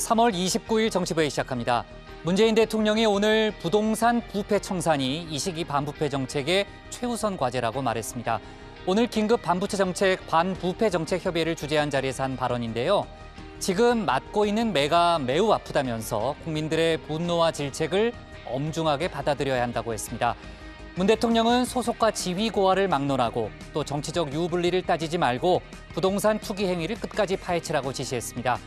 3월 29일 정치부회 시작합니다. 문재인 대통령이 오늘 부동산 부패 청산이 이 시기 반부패 정책의 최우선 과제라고 말했습니다. 오늘 긴급 반부패 정책 협의회를 주재한 자리에서 한 발언인데요. 지금 맡고 있는 매가 매우 아프다면서 국민들의 분노와 질책을 엄중하게 받아들여야 한다고 했습니다. 문 대통령은 소속과 지위 고하를 막론하고 또 정치적 유불리를 따지지 말고 부동산 투기 행위를 끝까지 파헤치라고 지시했습니다.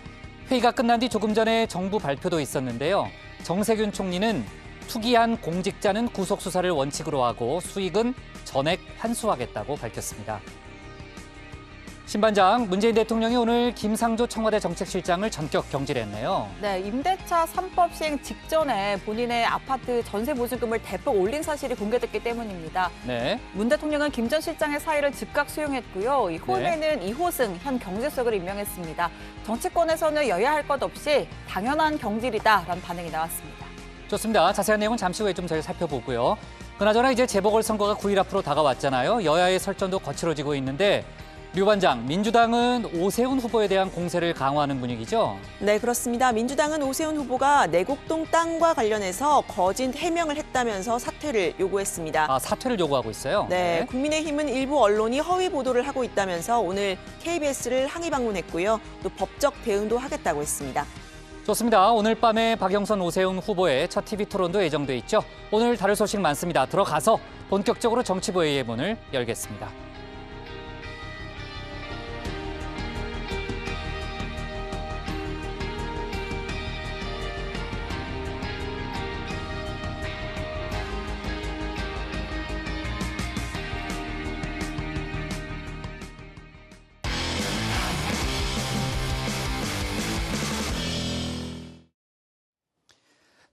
회의가 끝난 뒤 조금 전에 정부 발표도 있었는데요. 정세균 총리는 투기한 공직자는 구속 수사를 원칙으로 하고 수익은 전액 환수하겠다고 밝혔습니다. 신반장, 문재인 대통령이 오늘 김상조 청와대 정책실장을 전격 경질했네요. 네, 임대차 3법 시행 직전에 본인의 아파트 전세 보증금을 대폭 올린 사실이 공개됐기 때문입니다. 네. 문 대통령은 김 전 실장의 사의를 즉각 수용했고요. 이 호흡에는 이호승 현 경제수석을 임명했습니다. 정치권에서는 여야 할 것 없이 당연한 경질이다라는 반응이 나왔습니다. 좋습니다. 자세한 내용은 잠시 후에 좀 저희가 살펴보고요. 그나저나 이제 재보궐선거가 9일 앞으로 다가왔잖아요. 여야의 설전도 거칠어지고 있는데 류 반장, 민주당은 오세훈 후보에 대한 공세를 강화하는 분위기죠? 네, 그렇습니다. 민주당은 오세훈 후보가 내곡동 땅과 관련해서 거짓 해명을 했다면서 사퇴를 요구했습니다. 아, 사퇴를 요구하고 있어요? 네, 국민의힘은 일부 언론이 허위 보도를 하고 있다면서 오늘 KBS를 항의 방문했고요. 또 법적 대응도 하겠다고 했습니다. 좋습니다. 오늘 밤에 박영선 오세훈 후보의 첫 TV 토론도 예정돼 있죠. 오늘 다룰 소식 많습니다. 들어가서 본격적으로 정치부회의 문을 열겠습니다.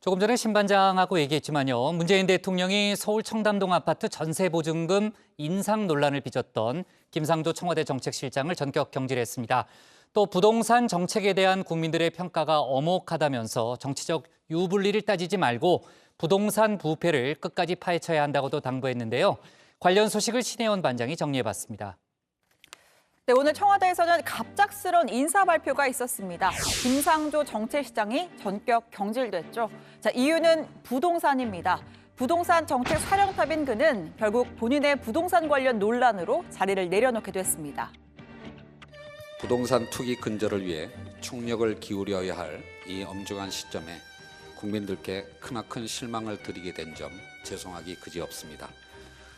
조금 전에 신반장하고 얘기했지만요. 문재인 대통령이 서울 청담동 아파트 전세 보증금 인상 논란을 빚었던 김상조 청와대 정책실장을 전격 경질했습니다. 또 부동산 정책에 대한 국민들의 평가가 엄혹하다면서 정치적 유불리를 따지지 말고 부동산 부패를 끝까지 파헤쳐야 한다고도 당부했는데요. 관련 소식을 신혜원 반장이 정리해봤습니다. 네, 오늘 청와대에서는 갑작스런 인사 발표가 있었습니다. 김상조 정책실장이 전격 경질됐죠. 자, 이유는 부동산입니다. 부동산 정책 사령탑인 그는 결국 본인의 부동산 관련 논란으로 자리를 내려놓게 됐습니다. 부동산 투기 근절을 위해 총력을 기울여야 할 이 엄중한 시점에 국민들께 크나큰 실망을 드리게 된 점 죄송하기 그지없습니다.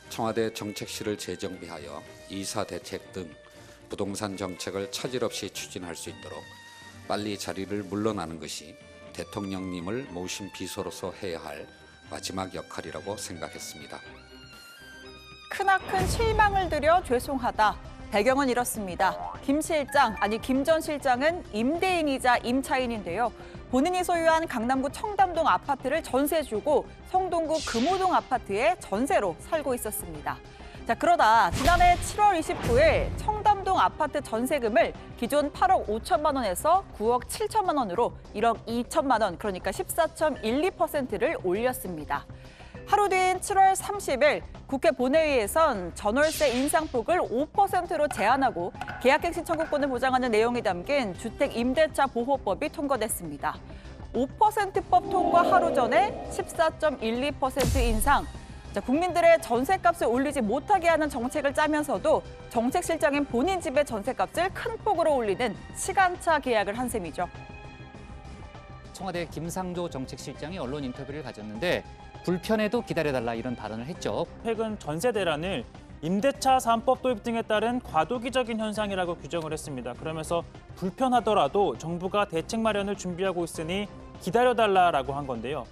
청와대 정책실을 재정비하여 이사 대책 등 부동산 정책을 차질 없이 추진할 수 있도록 빨리 자리를 물러나는 것이 대통령님을 모신 비서로서 해야 할 마지막 역할이라고 생각했습니다. 크나큰 실망을 드려 죄송하다. 배경은 이렇습니다. 김 전 실장은 임대인이자 임차인인데요. 본인이 소유한 강남구 청담동 아파트를 전세 주고 성동구 금호동 아파트에 전세로 살고 있었습니다. 자, 그러다 지난해 7월 29일 청담동 아파트 전세금을 기존 8억 5천만 원에서 9억 7천만 원으로 1억 2천만 원, 그러니까 14.12%를 올렸습니다. 하루 뒤인 7월 30일 국회 본회의에선 전월세 인상폭을 5%로 제한하고 계약갱신 청구권을 보장하는 내용이 담긴 주택임대차 보호법이 통과됐습니다. 5%법 통과 하루 전에 14.12% 인상. 자, 국민들의 전셋값을 올리지 못하게 하는 정책을 짜면서도 정책실장인 본인 집의 전셋값을 큰 폭으로 올리는 시간차 계약을 한 셈이죠. 청와대 김상조 정책실장이 언론 인터뷰를 가졌는데 불편해도 기다려달라 이런 발언을 했죠. 최근 전세 대란을 임대차 3법 도입 등에 따른 과도기적인 현상이라고 규정을 했습니다. 그러면서 불편하더라도 정부가 대책 마련을 준비하고 있으니 기다려달라라고 한 건데요.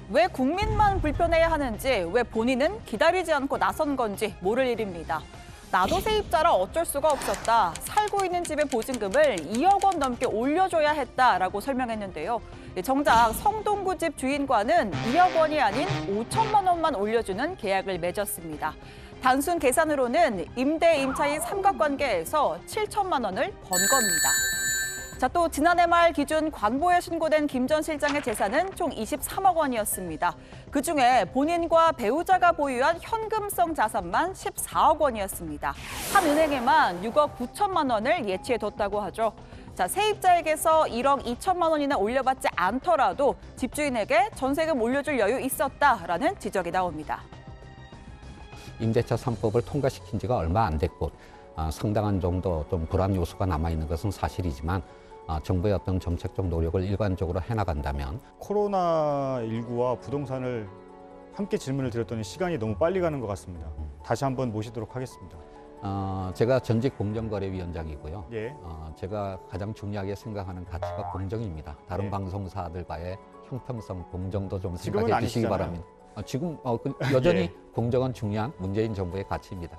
왜 국민만 불편해야 하는지, 왜 본인은 기다리지 않고 나선 건지 모를 일입니다. 나도 세입자라 어쩔 수가 없었다. 살고 있는 집의 보증금을 2억 원 넘게 올려줘야 했다라고 설명했는데요. 정작 성동구 집 주인과는 2억 원이 아닌 5천만 원만 올려주는 계약을 맺었습니다. 단순 계산으로는 임대 임차인 삼각관계에서 7천만 원을 번 겁니다. 자, 또 지난해 말 기준 관보에 신고된 김 전 실장의 재산은 총 23억 원이었습니다. 그중에 본인과 배우자가 보유한 현금성 자산만 14억 원이었습니다. 한 은행에만 6억 9천만 원을 예치해뒀다고 하죠. 자, 세입자에게서 1억 2천만 원이나 올려받지 않더라도 집주인에게 전세금 올려줄 여유 있었다라는 지적이 나옵니다. 임대차 3법을 통과시킨 지가 얼마 안 됐고 상당한 정도 좀 불안 요소가 남아있는 것은 사실이지만 정부의 어떤 정책적 노력을 일관적으로 해나간다면 코로나19와 부동산을 함께 질문을 드렸더니 시간이 너무 빨리 가는 것 같습니다. 다시 한번 모시도록 하겠습니다. 제가 전직 공정거래위원장이고요. 예. 제가 가장 중요하게 생각하는 가치가 공정입니다. 다른 네. 방송사들과의 형평성, 공정도 좀 지금은 생각해 주시기 아니시잖아요. 바랍니다. 지금 여전히 예. 공정은 중요한 문재인 정부의 가치입니다.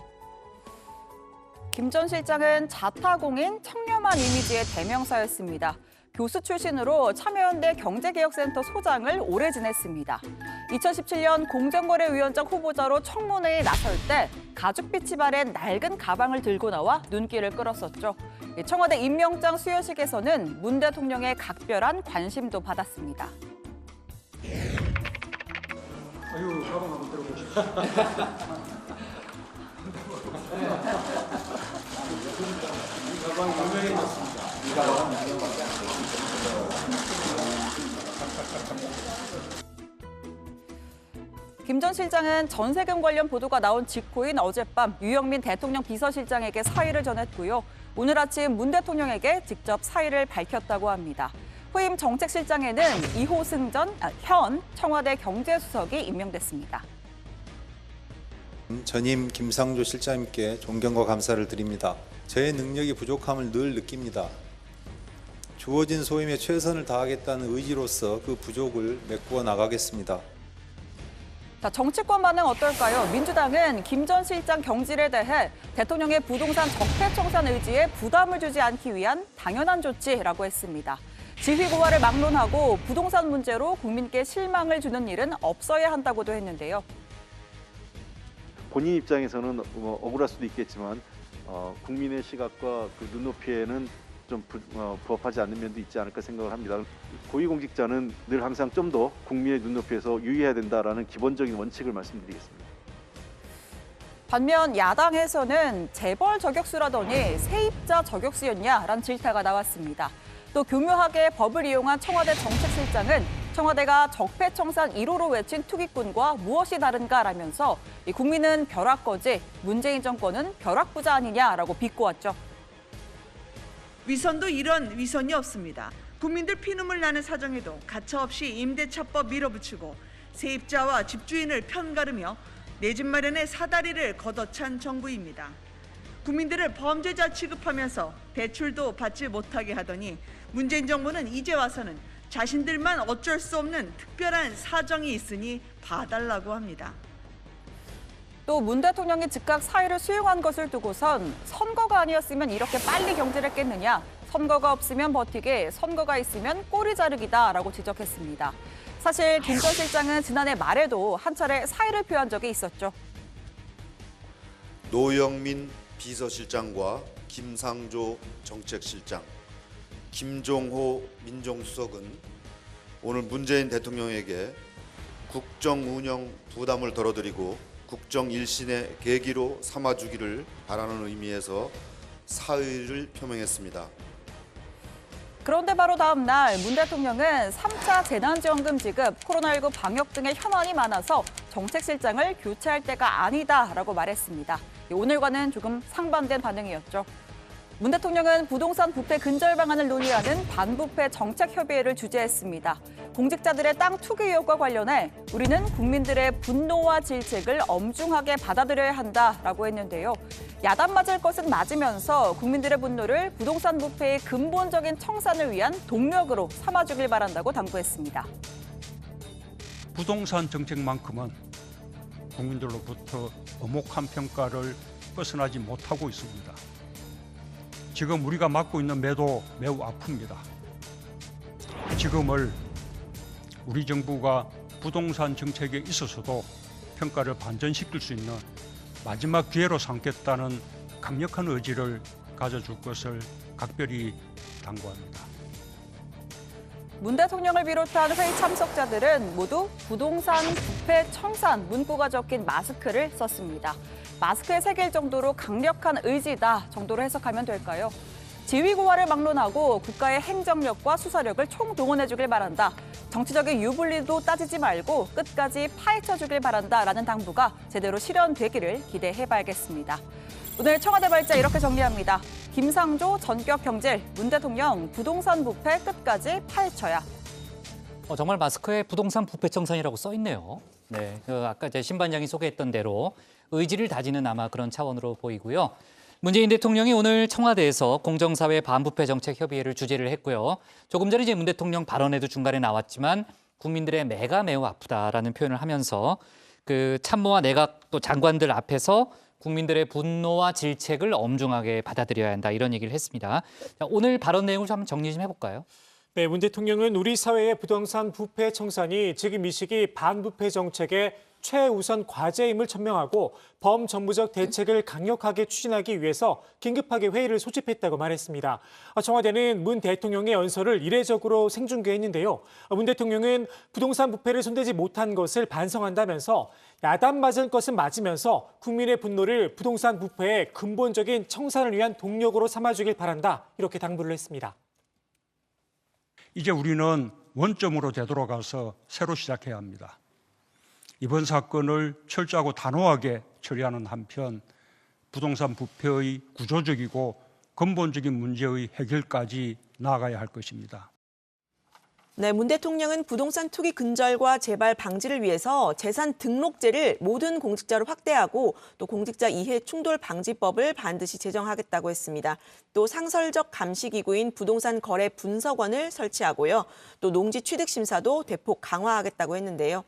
김 전 실장은 자타공인 청렴한 이미지의 대명사였습니다. 교수 출신으로 참여연대 경제개혁센터 소장을 오래 지냈습니다. 2017년 공정거래위원장 후보자로 청문회에 나설 때 가죽빛이 바랜 낡은 가방을 들고 나와 눈길을 끌었었죠. 청와대 임명장 수여식에서는 문 대통령의 각별한 관심도 받았습니다. 김 전 실장은 전세금 관련 보도가 나온 직후인 어젯밤 유영민 대통령 비서실장에게 사의를 전했고요. 오늘 아침 문 대통령에게 직접 사의를 밝혔다고 합니다. 후임 정책실장에는 이호승 현 청와대 경제수석이 임명됐습니다. 전임 김상조 실장님께 존경과 감사를 드립니다. 저의 능력이 부족함을 늘 느낍니다. 주어진 소임에 최선을 다하겠다는 의지로서 그 부족을 메꾸어 나가겠습니다. 자, 정치권 반응 어떨까요? 민주당은 김 전 실장 경질에 대해 대통령의 부동산 적폐청산 의지에 부담을 주지 않기 위한 당연한 조치라고 했습니다. 지휘 고하를 막론하고 부동산 문제로 국민께 실망을 주는 일은 없어야 한다고도 했는데요. 본인 입장에서는 억울할 수도 있겠지만 국민의 시각과 그 눈높이에는 좀 부합하지 않는 면도 있지 않을까 생각을 합니다. 고위공직자는 늘 항상 좀 더 국민의 눈높이에서 유의해야 된다라는 기본적인 원칙을 말씀드리겠습니다. 반면 야당에서는 재벌 저격수라더니 세입자 저격수였냐라는 질타가 나왔습니다. 또 교묘하게 법을 이용한 청와대 정책실장은 청와대가 적폐청산 1호로 외친 투기꾼과 무엇이 다른가라면서 국민은 벼락거지, 문재인 정권은 벼락부자 아니냐라고 비꼬았죠. 위선도 이런 위선이 없습니다. 국민들 피눈물 나는 사정에도 가차없이 임대차법 밀어붙이고 세입자와 집주인을 편가르며 내 집 마련의 사다리를 걷어찬 정부입니다. 국민들을 범죄자 취급하면서 대출도 받지 못하게 하더니 문재인 정부는 이제 와서는 자신들만 어쩔 수 없는 특별한 사정이 있으니 봐달라고 합니다. 또 문 대통령이 즉각 사의를 수용한 것을 두고선 선거가 아니었으면 이렇게 빨리 경질했겠느냐, 선거가 없으면 버티게, 선거가 있으면 꼬리 자르기다라고 지적했습니다. 사실 김 전 실장은 지난해 말에도 한 차례 사의를 표한 적이 있었죠. 노영민 비서실장과 김상조 정책실장, 김종호 민정수석은 오늘 문재인 대통령에게 국정 운영 부담을 덜어드리고 국정 일신의 계기로 삼아주기를 바라는 의미에서 사의를 표명했습니다. 그런데 바로 다음 날 문 대통령은 3차 재난지원금 지급, 코로나19 방역 등의 현안이 많아서 정책실장을 교체할 때가 아니다라고 말했습니다. 오늘과는 조금 상반된 반응이었죠. 문 대통령은 부동산 부패 근절 방안을 논의하는 반부패 정책협의회를 주재했습니다. 공직자들의 땅 투기 의혹과 관련해 우리는 국민들의 분노와 질책을 엄중하게 받아들여야 한다라고 했는데요. 야단 맞을 것은 맞으면서 국민들의 분노를 부동산 부패의 근본적인 청산을 위한 동력으로 삼아주길 바란다고 당부했습니다. 부동산 정책만큼은 국민들로부터 엄혹한 평가를 벗어나지 못하고 있습니다. 지금 우리가 맡고 있는 매도 매우 아픕니다. 지금을 우리 정부가 부동산 정책에 있어서도 평가를 반전시킬 수 있는 마지막 기회로 삼겠다는 강력한 의지를 가져줄 것을 각별히 당부합니다. 문 대통령을 비롯한 회의 참석자들은 모두 부동산 부패 청산 문구가 적힌 마스크를 썼습니다. 마스크에 새길 정도로 강력한 의지다 정도로 해석하면 될까요? 지위고하를 막론하고 국가의 행정력과 수사력을 총동원해주길 바란다. 정치적인 유불리도 따지지 말고 끝까지 파헤쳐주길 바란다라는 당부가 제대로 실현되기를 기대해봐야겠습니다. 오늘 청와대 발제 이렇게 정리합니다. 김상조 전격 경질, 문 대통령 부동산 부패 끝까지 파헤쳐야. 정말 마스크에 부동산 부패 청산이라고 써 있네요. 네, 아까 제 신반장이 소개했던 대로 의지를 다지는 아마 그런 차원으로 보이고요. 문재인 대통령이 오늘 청와대에서 공정사회 반부패 정책 협의회를 주재를 했고요. 조금 전에 이제 문 대통령 발언에도 중간에 나왔지만 국민들의 매가 매우 아프다라는 표현을 하면서 그 참모와 내각 또 장관들 앞에서 국민들의 분노와 질책을 엄중하게 받아들여야 한다 이런 얘기를 했습니다. 자, 오늘 발언 내용을 좀 한번 정리 좀 해볼까요? 네, 문 대통령은 우리 사회의 부동산 부패 청산이 지금 이 시기 반부패 정책의 최우선 과제임을 천명하고 범정부적 대책을 강력하게 추진하기 위해서 긴급하게 회의를 소집했다고 말했습니다. 청와대는 문 대통령의 연설을 이례적으로 생중계했는데요. 문 대통령은 부동산 부패를 손대지 못한 것을 반성한다면서 야단 맞은 것은 맞으면서 국민의 분노를 부동산 부패의 근본적인 청산을 위한 동력으로 삼아주길 바란다. 이렇게 당부를 했습니다. 이제 우리는 원점으로 되돌아가서 새로 시작해야 합니다. 이번 사건을 철저하고 단호하게 처리하는 한편 부동산 부패의 구조적이고 근본적인 문제의 해결까지 나아가야 할 것입니다. 네, 문 대통령은 부동산 투기 근절과 재발 방지를 위해서 재산 등록제를 모든 공직자로 확대하고 또 공직자 이해 충돌 방지법을 반드시 제정하겠다고 했습니다. 또 상설적 감시기구인 부동산 거래 분석원을 설치하고요. 또 농지 취득 심사도 대폭 강화하겠다고 했는데요.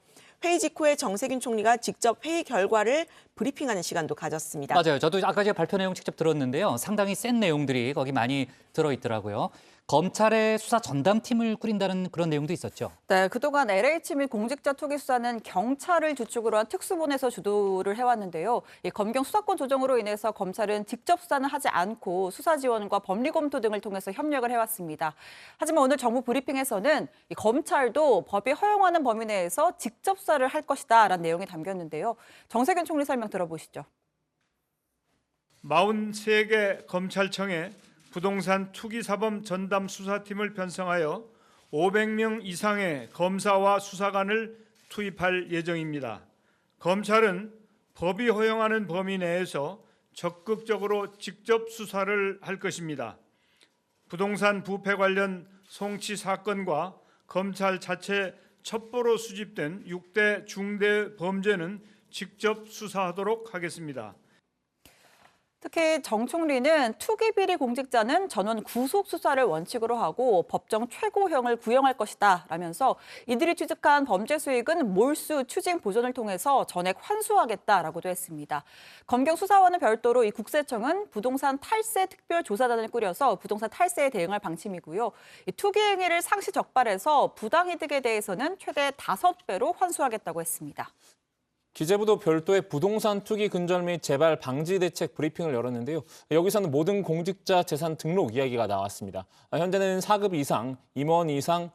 회의 직후에 정세균 총리가 직접 회의 결과를 브리핑하는 시간도 가졌습니다. 맞아요. 저도 아까 제가 발표 내용 직접 들었는데요. 상당히 센 내용들이 거기 많이 들어있더라고요. 검찰의 수사 전담팀을 꾸린다는 그런 내용도 있었죠. 네, 그동안 LH 및 공직자 투기 수사는 경찰을 주축으로 한 특수본에서 주도를 해왔는데요. 이 검경 수사권 조정으로 인해서 검찰은 직접 수사는 하지 않고 수사 지원과 법리 검토 등을 통해서 협력을 해왔습니다. 하지만 오늘 정부 브리핑에서는 이 검찰도 법이 허용하는 범위 내에서 직접 수사를 할 것이다라는 내용이 담겼는데요. 정세균 총리 설명 들어보시죠. 43개 검찰청에 부동산 투기 사범 전담 수사팀을 편성하여 500명 이상의 검사와 수사관을 투입할 예정입니다. 검찰은 법이 허용하는 범위 내에서 적극적으로 직접 수사를 할 것입니다. 부동산 부패 관련 송치 사건과 검찰 자체 첩보로 수집된 6대 중대 범죄는 직접 수사하도록 하겠습니다. 특히 정 총리는 투기 비리 공직자는 전원 구속 수사를 원칙으로 하고 법정 최고형을 구형할 것이다 라면서 이들이 취득한 범죄 수익은 몰수 추징 보전을 통해서 전액 환수하겠다라고도 했습니다. 검경 수사와는 별도로 이 국세청은 부동산 탈세 특별조사단을 꾸려서 부동산 탈세에 대응할 방침이고요. 이 투기 행위를 상시 적발해서 부당이득에 대해서는 최대 5배로 환수하겠다고 했습니다. 기재부도 별도의 부동산 투기 근절 및 재발 방지 대책 브리핑을 열었는데요. 여기서는 모든 공직자 재산 등록 이야기가 나왔습니다. 현재는 4급 이상, 임원 이상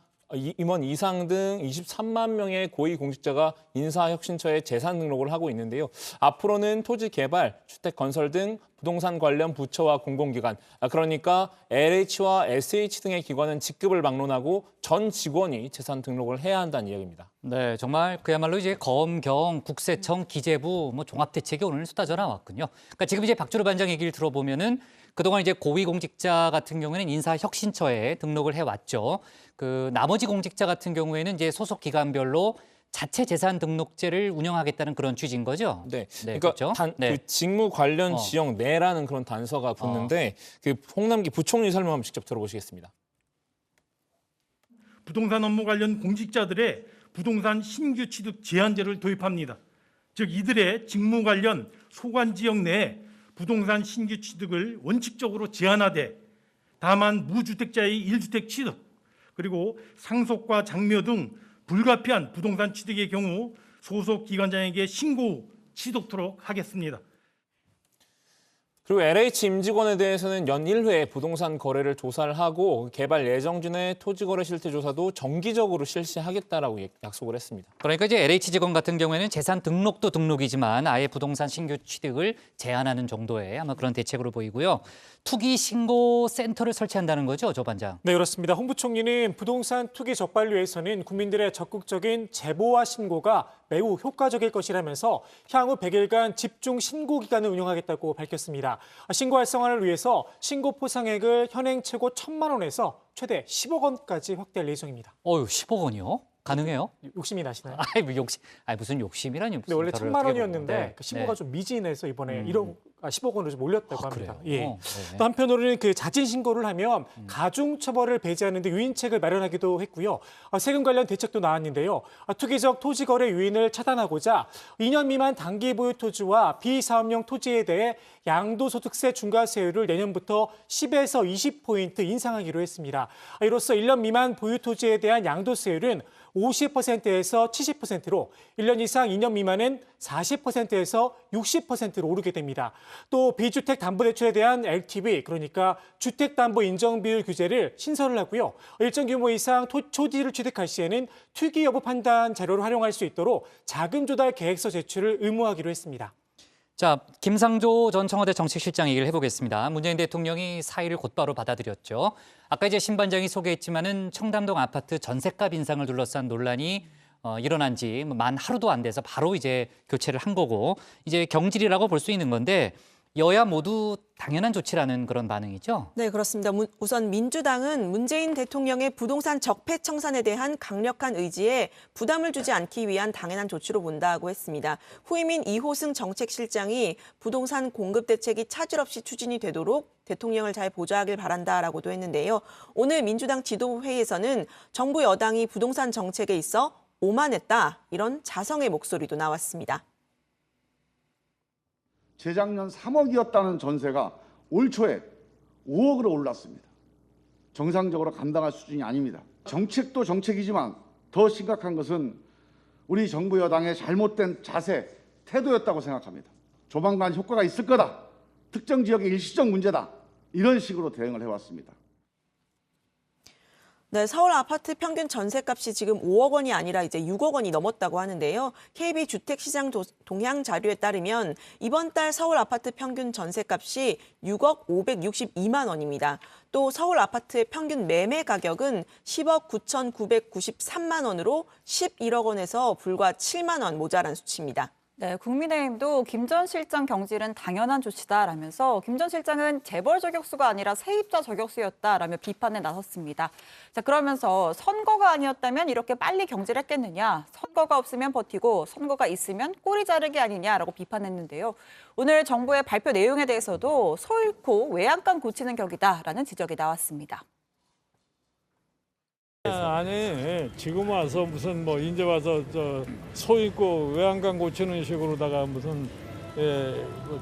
등 23만 명의 고위공직자가 인사혁신처에 재산 등록을 하고 있는데요. 앞으로는 토지 개발, 주택 건설 등 부동산 관련 부처와 공공기관, 그러니까 LH와 SH 등의 기관은 직급을 막론하고 전 직원이 재산 등록을 해야 한다는 이야기입니다. 네, 정말 그야말로 이제 검경, 국세청, 기재부 종합 대책이 오늘 쏟아져 나왔군요. 그러니까 지금 이제 박주로 반장 얘기를 들어보면은 그동안 이제 고위공직자 같은 경우에는 인사혁신처에 등록을 해왔죠. 그 나머지 공직자 같은 경우에는 이제 소속 기관별로 자체 재산 등록제를 운영하겠다는 그런 취지인 거죠. 네, 그러니까 그렇죠? 그 직무 관련 지역 내라는 그런 단서가 붙는데 그 홍남기 부총리 설명 한번 직접 들어보시겠습니다. 부동산 업무 관련 공직자들의 부동산 신규 취득 제한제를 도입합니다. 즉 이들의 직무 관련 소관 지역 내에 부동산 신규 취득을 원칙적으로 제한하되 다만 무주택자의 1주택 취득 그리고 상속과 장묘 등 불가피한 부동산 취득의 경우 소속 기관장에게 신고 후 취득토록 하겠습니다. 그리고 LH 임직원에 대해서는 연 1회 부동산 거래를 조사를 하고 개발 예정지내 토지거래 실태 조사도 정기적으로 실시하겠다라고 약속을 했습니다. 그러니까 이제 LH 직원 같은 경우에는 재산 등록도 등록이지만 아예 부동산 신규 취득을 제한하는 정도의 아마 그런 대책으로 보이고요. 투기 신고 센터를 설치한다는 거죠, 조 반장? 네, 그렇습니다. 홍 부총리는 부동산 투기 적발을 위해서는 국민들의 적극적인 제보와 신고가 매우 효과적일 것이라면서 향후 100일간 집중 신고 기간을 운영하겠다고 밝혔습니다. 신고 활성화를 위해서 신고 포상액을 현행 최고 1,000만 원에서 최대 10억 원까지 확대할 예정입니다. 10억 원이요? 가능해요? 욕심이 나시나요? 무슨 욕심이라니. 네, 원래 1,000만 원이었는데 그 10억가 네. 좀 미진해서 이번에 10억 원으로 좀 올렸다고 합니다. 그래요? 예. 네. 또 한편으로는 그 자진 신고를 하면 가중 처벌을 배제하는 데 유인책을 마련하기도 했고요. 세금 관련 대책도 나왔는데요. 투기적 토지 거래 유인을 차단하고자 2년 미만 단기 보유 토지와 비사업용 토지에 대해 양도소득세 중과세율을 내년부터 10에서 20포인트 인상하기로 했습니다. 이로써 1년 미만 보유 토지에 대한 양도세율은 50%에서 70%로 1년 이상 2년 미만은 40%에서 60%로 오르게 됩니다. 또 비주택 담보대출에 대한 LTV, 그러니까 주택담보 인정비율 규제를 신설을 하고요. 일정 규모 이상 토지를 취득할 시에는 투기 여부 판단 자료를 활용할 수 있도록 자금 조달 계획서 제출을 의무화하기로 했습니다. 자, 김상조 전 청와대 정책실장 얘기를 해보겠습니다. 문재인 대통령이 사의를 곧바로 받아들였죠. 아까 이제 신 반장이 소개했지만은 청담동 아파트 전셋값 인상을 둘러싼 논란이 일어난 지 만 하루도 안 돼서 바로 이제 교체를 한 거고 이제 경질이라고 볼 수 있는 건데 여야 모두 당연한 조치라는 그런 반응이죠? 네, 그렇습니다. 우선 민주당은 문재인 대통령의 부동산 적폐 청산에 대한 강력한 의지에 부담을 주지 않기 위한 당연한 조치로 본다고 했습니다. 후임인 이호승 정책실장이 부동산 공급 대책이 차질 없이 추진이 되도록 대통령을 잘 보좌하길 바란다라고도 했는데요. 오늘 민주당 지도회의에서는 정부 여당이 부동산 정책에 있어 오만했다, 이런 자성의 목소리도 나왔습니다. 재작년 3억이었다는 전세가 올 초에 5억으로 올랐습니다. 정상적으로 감당할 수준이 아닙니다. 정책도 정책이지만 더 심각한 것은 우리 정부 여당의 잘못된 자세, 태도였다고 생각합니다. 조만간 효과가 있을 거다. 특정 지역의 일시적 문제다. 이런 식으로 대응을 해왔습니다. 네, 서울 아파트 평균 전셋값이 지금 5억 원이 아니라 이제 6억 원이 넘었다고 하는데요. KB 주택시장 동향 자료에 따르면 이번 달 서울 아파트 평균 전셋값이 6억 562만 원입니다. 또 서울 아파트의 평균 매매 가격은 10억 9,993만 원으로 11억 원에서 불과 7만 원 모자란 수치입니다. 네, 국민의힘도 김 전 실장 경질은 당연한 조치다라면서 김 전 실장은 재벌 저격수가 아니라 세입자 저격수였다라며 비판에 나섰습니다. 자, 그러면서 선거가 아니었다면 이렇게 빨리 경질했겠느냐, 선거가 없으면 버티고 선거가 있으면 꼬리 자르기 아니냐라고 비판했는데요. 오늘 정부의 발표 내용에 대해서도 소 잃고 외양간 고치는 격이다라는 지적이 나왔습니다. 아니, 지금 와서 무슨 이제 와서 소 있고 외양간 고치는 식으로다가 무슨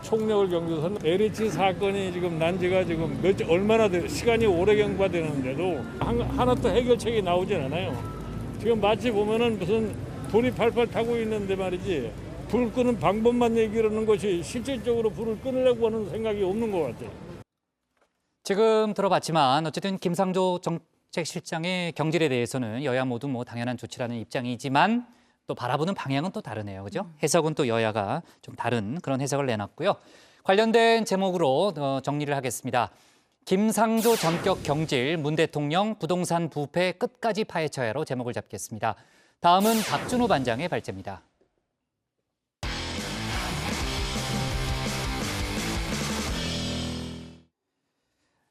총력을 경주선 LH 사건이 지금 난 지가 지금 얼마나 시간이 오래 경과가 되는데도 하나도 해결책이 나오진 않아요. 지금 마치 보면은 무슨 불이 팔팔 타고 있는데 말이지, 불 끄는 방법만 얘기하는 것이 실질적으로 불을 끊으려고 하는 생각이 없는 것 같아요. 지금 들어봤지만 어쨌든 김상조 정책실장의 경질에 대해서는 여야 모두 당연한 조치라는 입장이지만 또 바라보는 방향은 또 다르네요. 그죠? 해석은 또 여야가 좀 다른 그런 해석을 내놨고요. 관련된 제목으로 정리를 하겠습니다. 김상조 전격 경질, 문 대통령 부동산 부패 끝까지 파헤쳐야로 제목을 잡겠습니다. 다음은 박준호 반장의 발제입니다.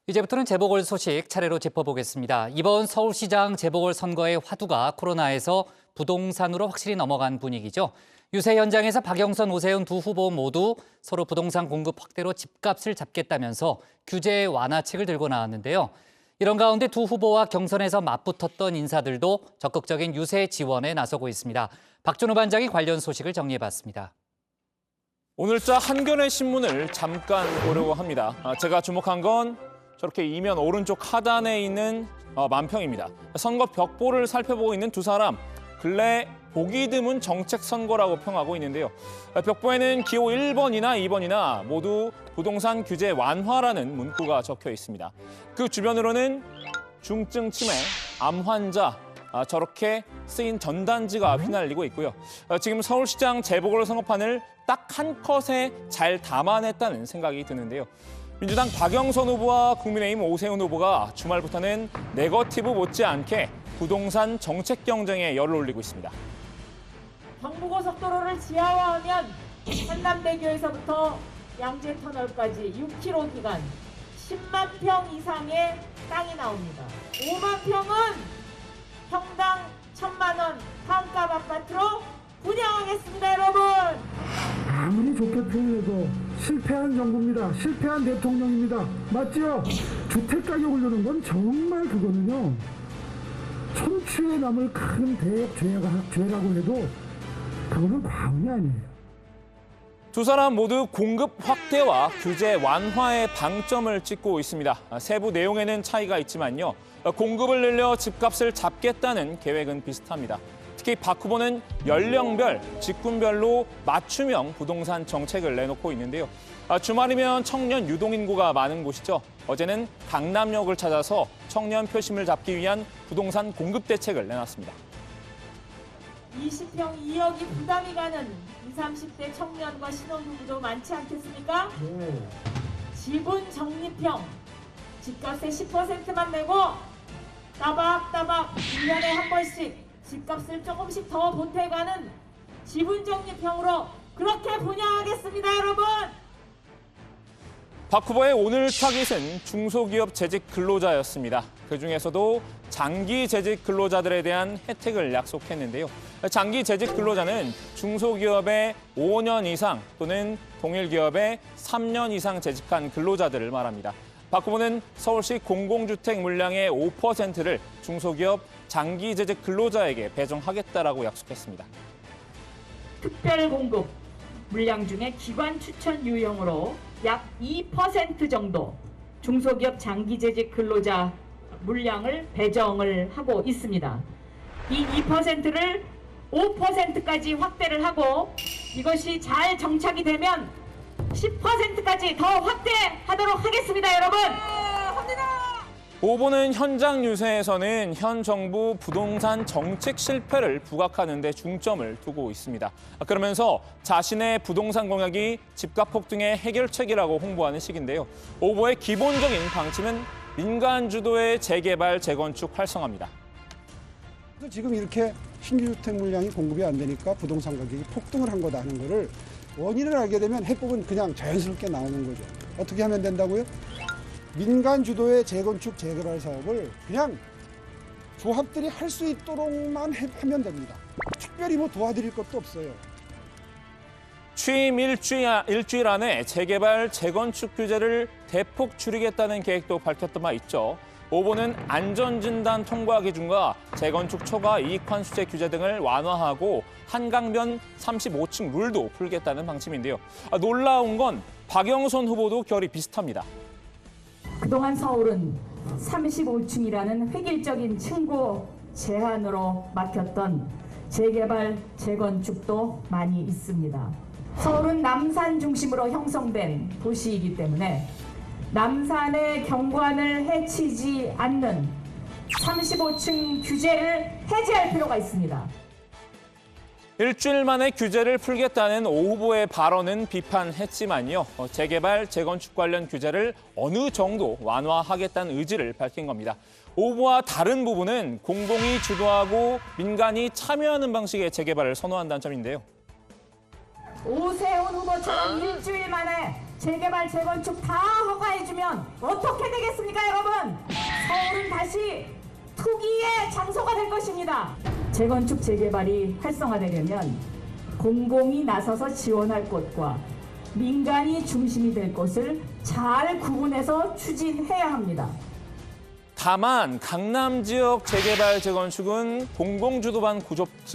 이제부터는 재보궐 소식 차례로 짚어보겠습니다. 이번 서울시장 재보궐 선거의 화두가 코로나에서 부동산으로 확실히 넘어간 분위기죠. 유세 현장에서 박영선, 오세훈 두 후보 모두 서로 부동산 공급 확대로 집값을 잡겠다면서 규제 완화책을 들고 나왔는데요. 이런 가운데 두 후보와 경선에서 맞붙었던 인사들도 적극적인 유세 지원에 나서고 있습니다. 박준호 반장이 관련 소식을 정리해봤습니다. 오늘자 한겨레 신문을 잠깐 보려고 합니다. 제가 주목한 건 저렇게 이면 오른쪽 하단에 있는 만평입니다. 선거 벽보를 살펴보고 있는 두 사람, 근래 보기 드문 정책 선거라고 평하고 있는데요. 벽보에는 기호 1번이나 2번이나 모두 부동산 규제 완화라는 문구가 적혀 있습니다. 그 주변으로는 중증 치매, 암 환자, 저렇게 쓰인 전단지가 휘날리고 있고요. 지금 서울시장 재보궐선거판을 딱 한 컷에 잘 담아냈다는 생각이 드는데요. 민주당 박영선 후보와 국민의힘 오세훈 후보가 주말부터는 네거티브 못지않게 부동산 정책 경쟁에 열을 올리고 있습니다. 경부고속도로를 지하화하면 한남대교에서부터 양재터널까지 6km 기간 10만 평 이상의 땅이 나옵니다. 5만 평은 평당 1,000만 원 반값 아파트로 분양하겠습니다, 여러분. 아무리 좋게 표현해도 실패한 정부입니다. 실패한 대통령입니다. 맞죠? 주택 가격 오르는 건 정말 그거는요. 천추에 남을 큰 대역 죄라고 해도 그거는 과언이 아니에요. 두 사람 모두 공급 확대와 규제 완화에 방점을 찍고 있습니다. 세부 내용에는 차이가 있지만요. 공급을 늘려 집값을 잡겠다는 계획은 비슷합니다. 특히 박 후보는 연령별, 직군별로 맞춤형 부동산 정책을 내놓고 있는데요. 주말이면 청년 유동인구가 많은 곳이죠. 어제는 강남역을 찾아서 청년 표심을 잡기 위한 부동산 공급 대책을 내놨습니다. 20평 2억이 부담이 가는 20, 30대 청년과 신혼부부도 많지 않겠습니까? 지분 적립형, 집값의 10%만 내고 따박따박 1년에 한 번씩 집값을 조금씩 더 보태가는 지분 적립형으로 그렇게 분양하겠습니다, 여러분! 박 후보의 오늘 타깃은 중소기업 재직 근로자였습니다. 그중에서도 장기 재직 근로자들에 대한 혜택을 약속했는데요. 장기 재직 근로자는 중소기업에 5년 이상 또는 동일기업에 3년 이상 재직한 근로자들을 말합니다. 박 후보는 서울시 공공주택 물량의 5%를 중소기업 장기 재직 근로자에게 배정하겠다라고 약속했습니다. 특별 공급 물량 중에 기관 추천 유형으로 약 2% 정도 중소기업 장기 재직 근로자 물량을 배정을 하고 있습니다. 이 2%를 5%까지 확대를 하고 이것이 잘 정착이 되면 10%까지 더 확대하도록 하겠습니다, 여러분. 후보는 현장 유세에서는 현 정부 부동산 정책 실패를 부각하는 데 중점을 두고 있습니다. 그러면서 자신의 부동산 공약이 집값 폭등의 해결책이라고 홍보하는 식인데요. 후보의 기본적인 방침은 민간 주도의 재개발, 재건축 활성화입니다. 지금 이렇게 신규 주택 물량이 공급이 안 되니까 부동산 가격이 폭등을 한 거다 하는 거를 원인을 알게 되면 해법은 그냥 자연스럽게 나오는 거죠. 어떻게 하면 된다고요? 민간 주도의 재건축, 재개발 사업을 그냥 조합들이 할 수 있도록만 하면 됩니다. 특별히 뭐 도와드릴 것도 없어요. 취임 일주일 안에 재개발, 재건축 규제를 대폭 줄이겠다는 계획도 밝혔던 바 있죠. 후보는 안전진단 통과 기준과 재건축 초과 이익환수제 규제 등을 완화하고 한강변 35층 룰도 풀겠다는 방침인데요. 놀라운 건 박영선 후보도 결이 비슷합니다. 그동안 서울은 35층이라는 획일적인 층고 제한으로 막혔던 재개발, 재건축도 많이 있습니다. 서울은 남산 중심으로 형성된 도시이기 때문에 남산의 경관을 해치지 않는 35층 규제를 해제할 필요가 있습니다. 일주일 만에 규제를 풀겠다는 오 후보의 발언은 비판했지만요. 재개발, 재건축 관련 규제를 어느 정도 완화하겠다는 의지를 밝힌 겁니다. 오 후보와 다른 부분은 공공이 주도하고 민간이 참여하는 방식의 재개발을 선호한다는 점인데요. 오세훈 후보처럼 일주일 만에 재개발, 재건축 다 허가해주면 어떻게 되겠습니까, 여러분? 서울은 다시 투기의 장소가 될 것입니다. 재건축, 재개발이 활성화되려면 공공이 나서서 지원할 곳과 민간이 중심이 될 곳을 잘 구분해서 추진해야 합니다. 다만 강남 지역 재개발, 재건축은 공공주도반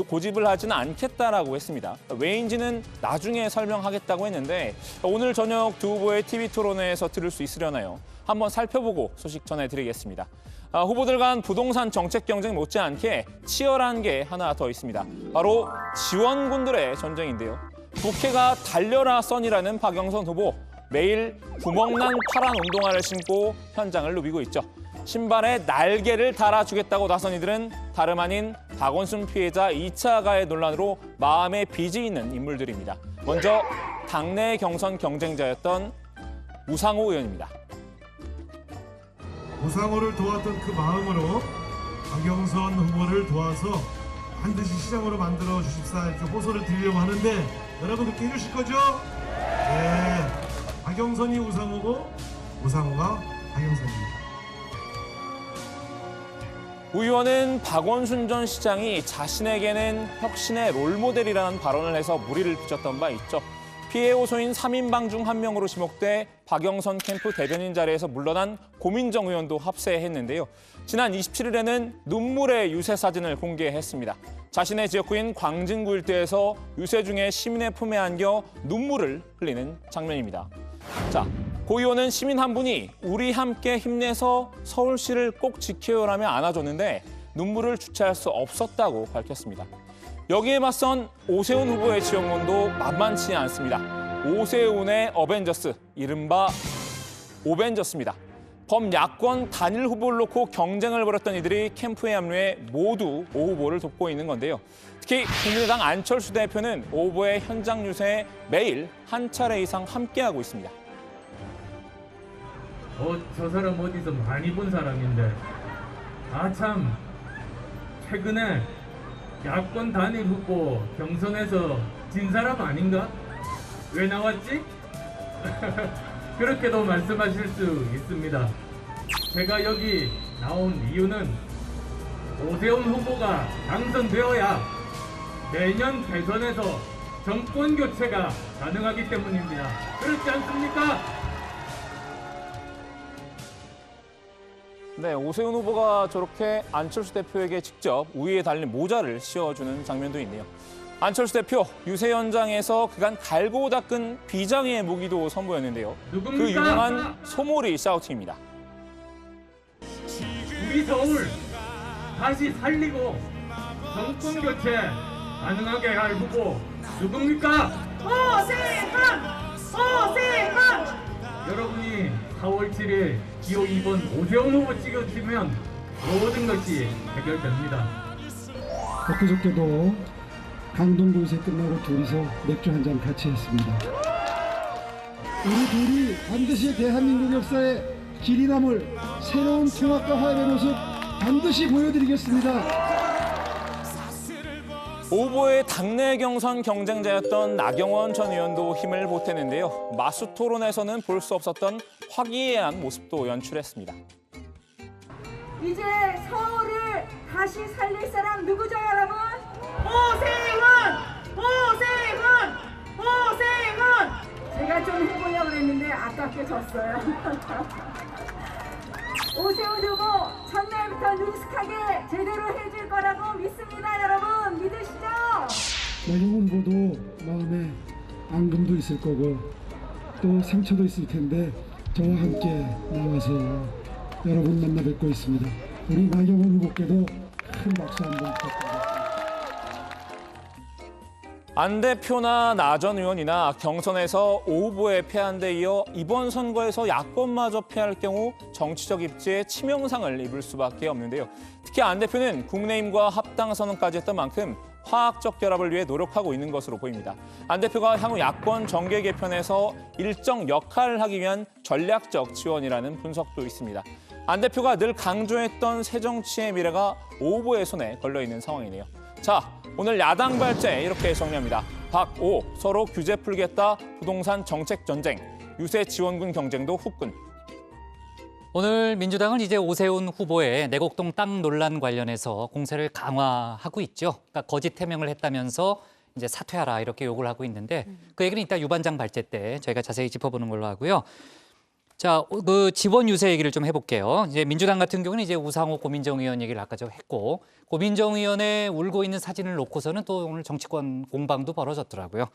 고집을 하지는 않겠다라고 했습니다. 왜인지는 나중에 설명하겠다고 했는데 오늘 저녁 두 후보의 TV 토론회에서 들을 수 있으려나요? 한번 살펴보고 소식 전해드리겠습니다. 후보들 간 부동산 정책 경쟁 못지않게 치열한 게 하나 더 있습니다. 바로 지원군들의 전쟁인데요. 국회가 달려라 써니라는 박영선 후보. 매일 구멍난 파란 운동화를 신고 현장을 누비고 있죠. 신발에 날개를 달아주겠다고 나선 이들은 다름 아닌 박원순 피해자 2차 가해 논란으로 마음에 빚이 있는 인물들입니다. 먼저 당내 경선 경쟁자였던 우상호 의원입니다. 우상호를 도왔던 그 마음으로 박영선 후보를 도와서 반드시 시장으로 만들어 주십사 이렇게 호소를 드리려고 하는데 여러분 그렇게 해주실 거죠? 네. 박영선이 우상호고 우상호가 박영선입니다. 우 의원은 박원순 전 시장이 자신에게는 혁신의 롤모델이라는 발언을 해서 물의를 비쳤던 바 있죠. 피해 호소인 3인방 중 한 명으로 지목돼 박영선 캠프 대변인 자리에서 물러난 고민정 의원도 합세했는데요. 지난 27일에는 눈물의 유세 사진을 공개했습니다. 자신의 지역구인 광진구 일대에서 유세 중에 시민의 품에 안겨 눈물을 흘리는 장면입니다. 자, 고 의원은 시민 한 분이 우리 함께 힘내서 서울시를 꼭 지켜요라며 안아줬는데 눈물을 주체할 수 없었다고 밝혔습니다. 여기에 맞선 오세훈 후보의 지원군도 만만치 않습니다. 오세훈의 어벤져스, 이른바 오벤져스입니다. 범야권 단일 후보를 놓고 경쟁을 벌였던 이들이 캠프에 합류해 모두 오 후보를 돕고 있는 건데요. 특히 국민의당 안철수 대표는 오 후보의 현장 유세에 매일 한 차례 이상 함께하고 있습니다. 저 사람 어디서 많이 본 사람인데 참 최근에 야권 단일 후보 경선에서 진 사람 아닌가? 왜 나왔지? 그렇게도 말씀하실 수 있습니다. 제가 여기 나온 이유는 오세훈 후보가 당선되어야 내년 대선에서 정권 교체가 가능하기 때문입니다. 그렇지 않습니까? 네, 오세훈 후보가 저렇게 안철수 대표에게 직접 우위에 달린 모자를 씌워주는 장면도 있네요. 안철수 대표 유세 현장에서 그간 갈고 닦은 비장의 무기도 선보였는데요. 그 유명한 소몰이 샤우팅입니다. 우리 서울 다시 살리고 정권 교체 가능하게 할 후보 누굽니까? 오세훈! 오세훈! 여러분이 4월 7일 기호 2번 오세훈 후보 찍어주시면 모든 것이 해결됩니다. 엊그저께도 강동구 유세 끝나고 둘이서 맥주 한잔 같이 했습니다. 우리 둘이 반드시 대한민국 역사에 길이 남을 새로운 통합과 화합의 모습 반드시 보여드리겠습니다. 오 후보의 당내 경선 경쟁자였던 나경원 전 의원도 힘을 보태는데요. 마수 토론에서는 볼 수 없었던 화기애애한 모습도 연출했습니다. 이제 서울을 다시 살릴 사람 누구죠, 여러분? 오세훈! 오세훈! 오세훈! 제가 좀 해보려고 했는데 아깝게 졌어요. 오세훈 후보 첫날부터 능숙하게 제대로 해줄 거라고 믿습니다, 여러분. 믿으시죠? 나경원 후보도 마음에 앙금도 있을 거고 또 상처도 있을 텐데 저와 함께 나와서 여러분 만나 뵙고 있습니다. 우리 나경원 후보께도 큰 박수 한번 부탁드립니다. 안 대표나 나 전 의원이나 경선에서 오 후보에 패한 데 이어 이번 선거에서 야권마저 패할 경우 정치적 입지에 치명상을 입을 수밖에 없는데요. 특히 안 대표는 국민의힘과 합당 선언까지 했던 만큼 화학적 결합을 위해 노력하고 있는 것으로 보입니다. 안 대표가 향후 야권 정계 개편에서 일정 역할을 하기 위한 전략적 지원이라는 분석도 있습니다. 안 대표가 늘 강조했던 새정치의 미래가 오 후보의 손에 걸려있는 상황이네요. 자, 오늘 야당 발제 이렇게 정리합니다. 박, 오, 서로 규제 풀겠다, 부동산 정책 전쟁, 유세 지원군 경쟁도 후끈. 오늘 민주당은 이제 오세훈 후보의 내곡동 땅 논란 관련해서 공세를 강화하고 있죠. 그러니까 거짓 해명을 했다면서 이제 사퇴하라 이렇게 요구를 하고 있는데 그 얘기는 이따 유반장 발제 때 저희가 자세히 짚어보는 걸로 하고요. 자, 그 지원 유세 얘기를 좀 해볼게요. 이제 민주당 같은 경우는 이제 우상호 고민정 의원 얘기를 아까 저 했고 고민정 의원의 울고 있는 사진을 놓고서는 또 오늘 정치권 공방도 벌어졌더라고요.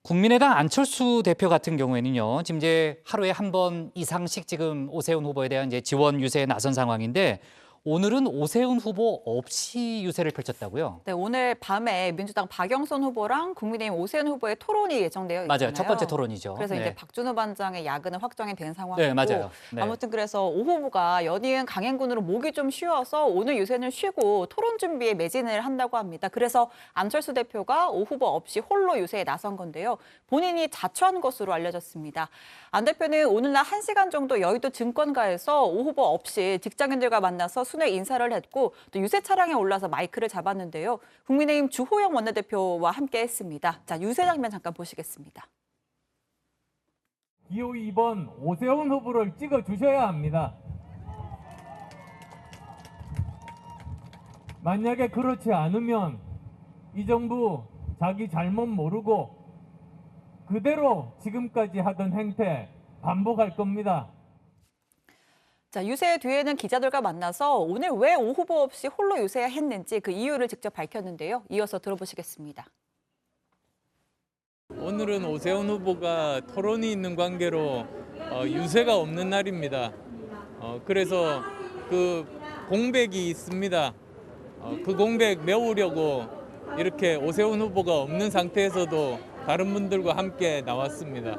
국민의당 안철수 대표 같은 경우에는요, 지금 이제 하루에 한 번 이상씩 지금 오세훈 후보에 대한 이제 지원 유세에 나선 상황인데 오늘은 오세훈 후보 없이 유세를 펼쳤다고요? 네, 오늘 밤에 민주당 박영선 후보랑 국민의힘 오세훈 후보의 토론이 예정되어 있잖아요. 맞아요. 첫 번째 토론이죠. 그래서 네. 이제 박준호 반장의 야근은 확정이 된 상황이고 네, 맞아요. 네. 아무튼 그래서 오 후보가 연이은 강행군으로 목이 좀 쉬어서 오늘 유세는 쉬고 토론 준비에 매진을 한다고 합니다. 그래서 안철수 대표가 오 후보 없이 홀로 유세에 나선 건데요. 본인이 자초한 것으로 알려졌습니다. 안 대표는 오늘 낮 1시간 정도 여의도 증권가에서 오 후보 없이 직장인들과 만나서 순회 인사를 했고 또 유세 차량에 올라서 마이크를 잡았는데요. 국민의힘 주호영 원내대표와 함께 했습니다. 자, 유세 장면 잠깐 보시겠습니다. 기호 2번 오세훈 후보를 찍어주셔야 합니다. 만약에 그렇지 않으면 이 정부 자기 잘못 모르고 그대로 지금까지 하던 행태 반복할 겁니다. 자, 유세 뒤에는 기자들과 만나서 오늘 왜 오 후보 없이 홀로 유세했는지 그 이유를 직접 밝혔는데요. 이어서 들어보시겠습니다. 오늘은 오세훈 후보가 토론이 있는 관계로 유세가 없는 날입니다. 그래서 그 공백이 있습니다. 그 공백 메우려고 이렇게 오세훈 후보가 없는 상태에서도 다른 분들과 함께 나왔습니다.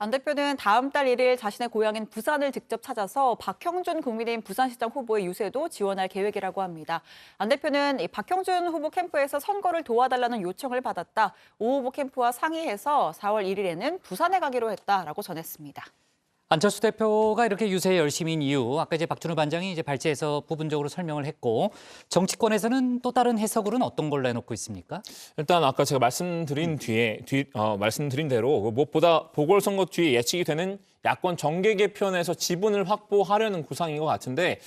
안 대표는 다음 달 1일 자신의 고향인 부산을 직접 찾아서 박형준 국민의힘 부산시장 후보의 유세도 지원할 계획이라고 합니다. 안 대표는 박형준 후보 캠프에서 선거를 도와달라는 요청을 받았다. 오 후보 캠프와 상의해서 4월 1일에는 부산에 가기로 했다라고 전했습니다. 안철수 대표가 이렇게 유세에 열심인 이유, 아까 이제 박준호 반장이 이제 발제해서 부분적으로 설명을 했고, 정치권에서는 또 다른 해석으로는 어떤 걸로 내놓고 있습니까? 일단 아까 제가 말씀드린 말씀드린 대로 무엇보다 보궐선거 뒤에 예측이 되는 야권 정계 개편에서 지분을 확보하려는 구상인 것 같은데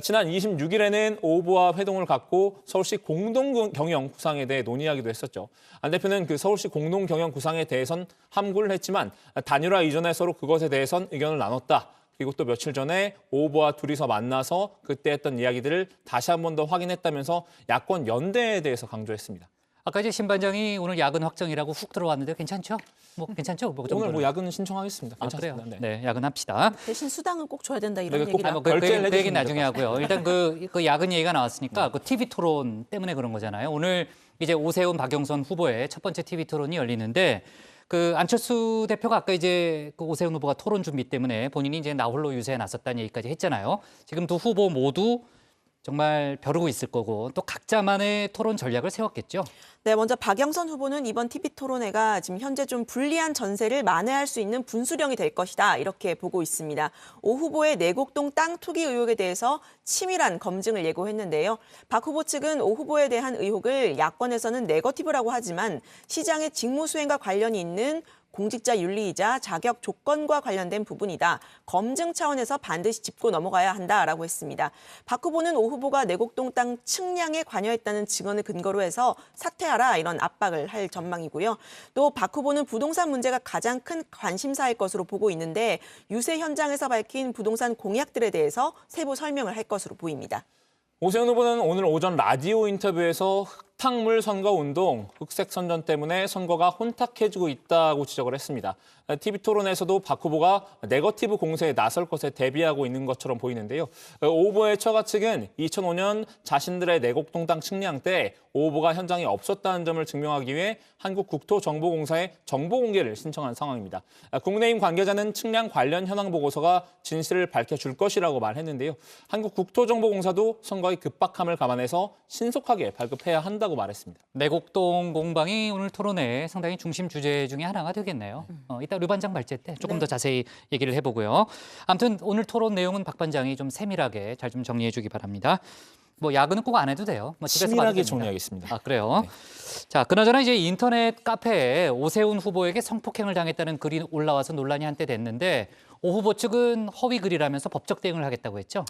지난 26일에는 오 후보와 회동을 갖고 서울시 공동경영 구상에 대해 논의하기도 했었죠. 안 대표는 그 서울시 공동경영 구상에 대해선 함구를 했지만 단일화 이전에 서로 그것에 대해선 의견을 나눴다. 그리고 또 며칠 전에 오 후보와 둘이서 만나서 그때 했던 이야기들을 다시 한 번 더 확인했다면서 야권 연대에 대해서 강조했습니다. 아까 이제 신 반장이 오늘 야근 확정이라고 훅 들어왔는데 괜찮죠? 뭐 괜찮죠? 뭐 오늘 뭐 야근 신청하겠습니다. 그래요? 괜찮습니다. 네, 야근합시다. 대신 수당은 꼭 줘야 된다 이런 네, 꼭 얘기라. 그 얘기는 나중에 하고요. 일단 그 야근 얘기가 나왔으니까 그 TV 토론 때문에 그런 거잖아요. 오늘 이제 오세훈, 박영선 후보의 첫 번째 TV 토론이 열리는데 그 안철수 대표가 아까 이제 그 오세훈 후보가 토론 준비 때문에 본인이 이제 나 홀로 유세에 나섰다는 얘기까지 했잖아요. 지금 두 후보 모두 정말 벼르고 있을 거고 또 각자만의 토론 전략을 세웠겠죠. 네, 먼저 박영선 후보는 이번 TV 토론회가 지금 현재 좀 불리한 전세를 만회할 수 있는 분수령이 될 것이다 이렇게 보고 있습니다. 오 후보의 내곡동 땅 투기 의혹에 대해서 치밀한 검증을 예고했는데요. 박 후보 측은 오 후보에 대한 의혹을 야권에서는 네거티브라고 하지만 시장의 직무 수행과 관련이 있는 공직자 윤리이자 자격 조건과 관련된 부분이다. 검증 차원에서 반드시 짚고 넘어가야 한다라고 했습니다. 박 후보는 오 후보가 내곡동 땅 측량에 관여했다는 증언을 근거로 해서 사퇴하라 이런 압박을 할 전망이고요. 또 박 후보는 부동산 문제가 가장 큰 관심사일 것으로 보고 있는데 유세 현장에서 밝힌 부동산 공약들에 대해서 세부 설명을 할 것으로 보입니다. 오세훈 후보는 오늘 오전 라디오 인터뷰에서 흙탕물 선거운동, 흑색 선전 때문에 선거가 혼탁해지고 있다고 지적을 했습니다. TV 토론에서도 박 후보가 네거티브 공세에 나설 것에 대비하고 있는 것처럼 보이는데요. 오 후보의 처가 측은 2005년 자신들의 내곡동 땅 측량 때 오 후보가 현장에 없었다는 점을 증명하기 위해 한국국토정보공사에 정보 공개를 신청한 상황입니다. 국민의힘 관계자는 측량 관련 현황 보고서가 진실을 밝혀줄 것이라고 말했는데요. 한국국토정보공사도 선거의 급박함을 감안해서 신속하게 발급해야 한다고 말했습니다. 내곡동 공방이 오늘 토론회 상당히 중심 주제 중에 하나가 되겠네요. 이따 류 반장 발제 때 조금 더 자세히 얘기를 해보고요. 아무튼 오늘 토론 내용은 박 반장이 좀 세밀하게 잘 좀 정리해 주기 바랍니다. 뭐 야근은 꼭 안 해도 돼요. 뭐 집에서 치밀하게 정리하겠습니다. 아, 그래요? 네. 자, 그나저나 이제 인터넷 카페에 오세훈 후보에게 성폭행을 당했다는 글이 올라와서 논란이 한때 됐는데 오 후보 측은 허위 글이라면서 법적 대응을 하겠다고 했죠?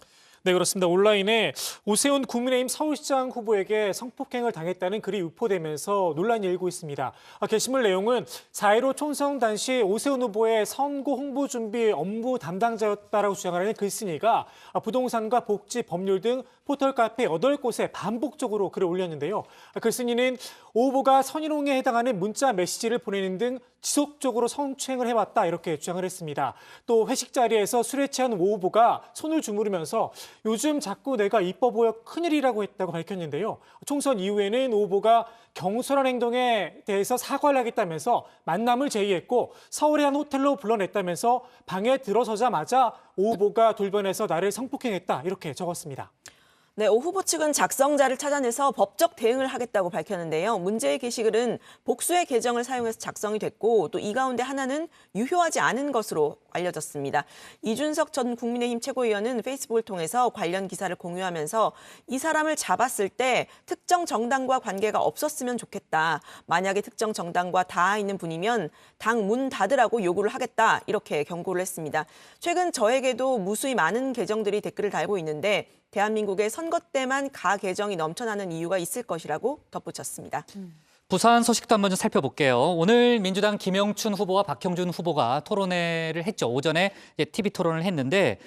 네, 그렇습니다. 온라인에 오세훈 국민의힘 서울시장 후보에게 성폭행을 당했다는 글이 유포되면서 논란이 일고 있습니다. 게시물 내용은 4.15 총선 당시 오세훈 후보의 선거 홍보 준비 업무 담당자였다라고 주장하는 글쓴이가 부동산과 복지, 법률 등 포털 카페 8곳에 반복적으로 글을 올렸는데요. 글쓴이는 오 후보가 선희롱에 해당하는 문자 메시지를 보내는 등 지속적으로 성추행을 해왔다 이렇게 주장을 했습니다. 또 회식 자리에서 술에 취한 오 후보가 손을 주무르면서 요즘 자꾸 내가 이뻐 보여 큰일이라고 했다고 밝혔는데요. 총선 이후에는 오 후보가 경솔한 행동에 대해서 사과를 하겠다면서 만남을 제의했고 서울의 한 호텔로 불러냈다면서 방에 들어서자마자 오 후보가 돌변해서 나를 성폭행했다 이렇게 적었습니다. 네, 오 후보 측은 작성자를 찾아내서 법적 대응을 하겠다고 밝혔는데요. 문제의 게시글은 복수의 계정을 사용해서 작성이 됐고 또 이 가운데 하나는 유효하지 않은 것으로 알려졌습니다. 이준석 전 국민의힘 최고위원은 페이스북을 통해서 관련 기사를 공유하면서 이 사람을 잡았을 때 특정 정당과 관계가 없었으면 좋겠다. 만약에 특정 정당과 닿아 있는 분이면 당 문 닫으라고 요구를 하겠다. 이렇게 경고를 했습니다. 최근 저에게도 무수히 많은 계정들이 댓글을 달고 있는데 대한민국의 선거 때만 가 계정이 넘쳐나는 이유가 있을 것이라고 덧붙였습니다. 부산 소식도 한번 좀 살펴볼게요. 오늘 민주당 김영춘 후보와 박형준 후보가 토론회를 했죠. 오전에 TV 토론을 했는데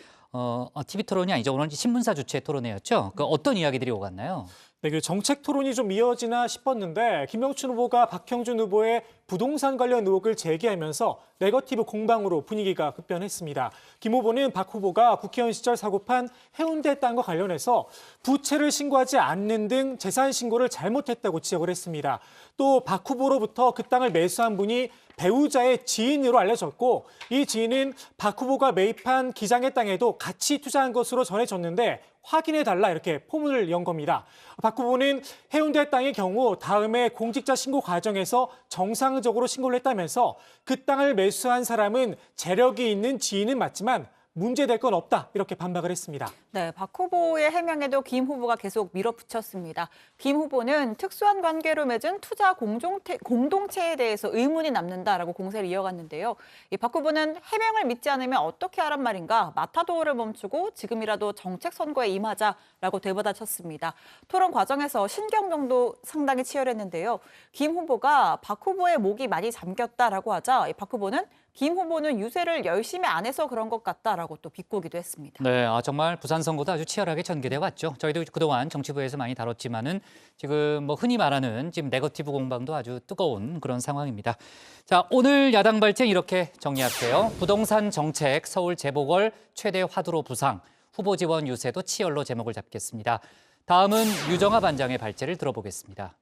TV 토론이 아니죠. 오늘 신문사 주최 토론회였죠. 어떤 이야기들이 오갔나요? 네, 그 정책 토론이 좀 이어지나 싶었는데 김영춘 후보가 박형준 후보의 부동산 관련 의혹을 제기하면서 네거티브 공방으로 분위기가 급변했습니다. 김 후보는 박 후보가 국회의원 시절 사고판 해운대 땅과 관련해서 부채를 신고하지 않는 등 재산 신고를 잘못했다고 지적을 했습니다. 또 박 후보로부터 그 땅을 매수한 분이 배우자의 지인으로 알려졌고 이 지인은 박 후보가 매입한 기장의 땅에도 같이 투자한 것으로 전해졌는데 확인해달라 이렇게 포문을 연 겁니다. 박 후보는 해운대 땅의 경우 다음에 공직자 신고 과정에서 정상적으로 신고를 했다면서 그 땅을 매수한 사람은 재력이 있는 지인은 맞지만 문제될 건 없다 이렇게 반박을 했습니다. 네, 박 후보의 해명에도 김 후보가 계속 밀어붙였습니다. 김 후보는 특수한 관계로 맺은 투자 공동체에 대해서 의문이 남는다라고 공세를 이어갔는데요. 이 박 후보는 해명을 믿지 않으면 어떻게 하란 말인가 마타도어를 멈추고 지금이라도 정책 선거에 임하자라고 되받아쳤습니다. 토론 과정에서 신경전도 상당히 치열했는데요. 김 후보가 박 후보의 목이 많이 잠겼다라고 하자 박 후보는 김 후보는 유세를 열심히 안 해서 그런 것 같다라고 또 비꼬기도 했습니다. 네, 정말 부산 선거도 아주 치열하게 전개돼 왔죠. 저희도 그동안 정치부에서 많이 다뤘지만은 지금 흔히 말하는 지금 네거티브 공방도 아주 뜨거운 그런 상황입니다. 자, 오늘 야당 발쟁 이렇게 정리할게요. 부동산 정책 서울 재보궐 최대 화두로 부상, 후보 지원 유세도 치열로 제목을 잡겠습니다. 다음은 유정아 반장의 발제를 들어보겠습니다.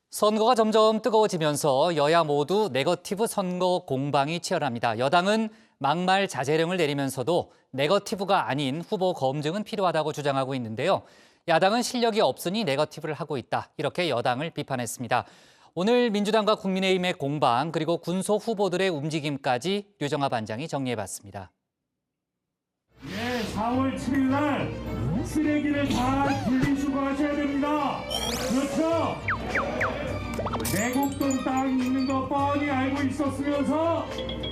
선거가 점점 뜨거워지면서 여야 모두 네거티브 선거 공방이 치열합니다. 여당은 막말 자제령을 내리면서도 네거티브가 아닌 후보 검증은 필요하다고 주장하고 있는데요. 야당은 실력이 없으니 네거티브를 하고 있다. 이렇게 여당을 비판했습니다. 오늘 민주당과 국민의힘의 공방 그리고 군소 후보들의 움직임까지 류정아 반장이 정리해봤습니다. 네, 4월 7일 날 쓰레기를 잘 분리수거 하셔야 됩니다. 그렇죠? 내곡동 땅이 있는 거 뻔히 알고 있었으면서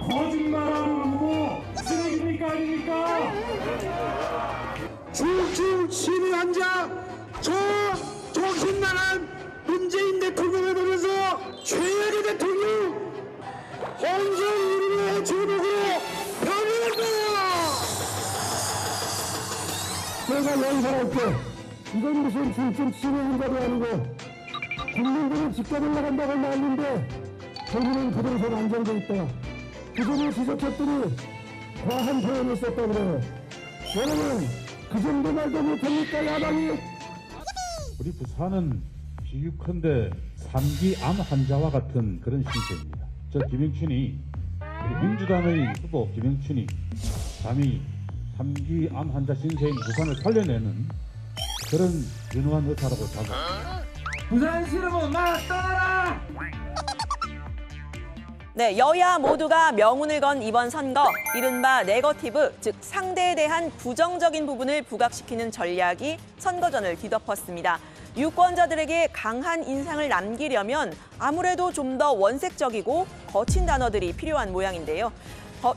거짓말하는 후보 쓰레기입니까 아닙니까? 중증 심의 환자 저 정신 나간 문재인 대통령을 보면서 최악의 대통령 홍준 우리의 주목으로 변호할 거야. 내가 연설할게. 이건 무슨 중증 심의 환자도 아니고 국민들은 집값을 나간다고 말했는데 결국은 부동산 안정돼 있다. 그 점을 지적했더니 과한 표현을 썼다고 그래요. 여러분 그 정도 말도 못합니까 야당이? 우리 부산은 비유컨대 3기 암 환자와 같은 그런 신세입니다. 저 김영춘이 우리 민주당의 후보 김영춘이 감히 3기 암 환자 신세인 부산을 살려내는 그런 유능한 의사라고 생각합니다. 부산 싫으면 나 떠나라! 네, 여야 모두가 명운을 건 이번 선거, 이른바 네거티브, 즉 상대에 대한 부정적인 부분을 부각시키는 전략이 선거전을 뒤덮었습니다. 유권자들에게 강한 인상을 남기려면 아무래도 좀 더 원색적이고 거친 단어들이 필요한 모양인데요.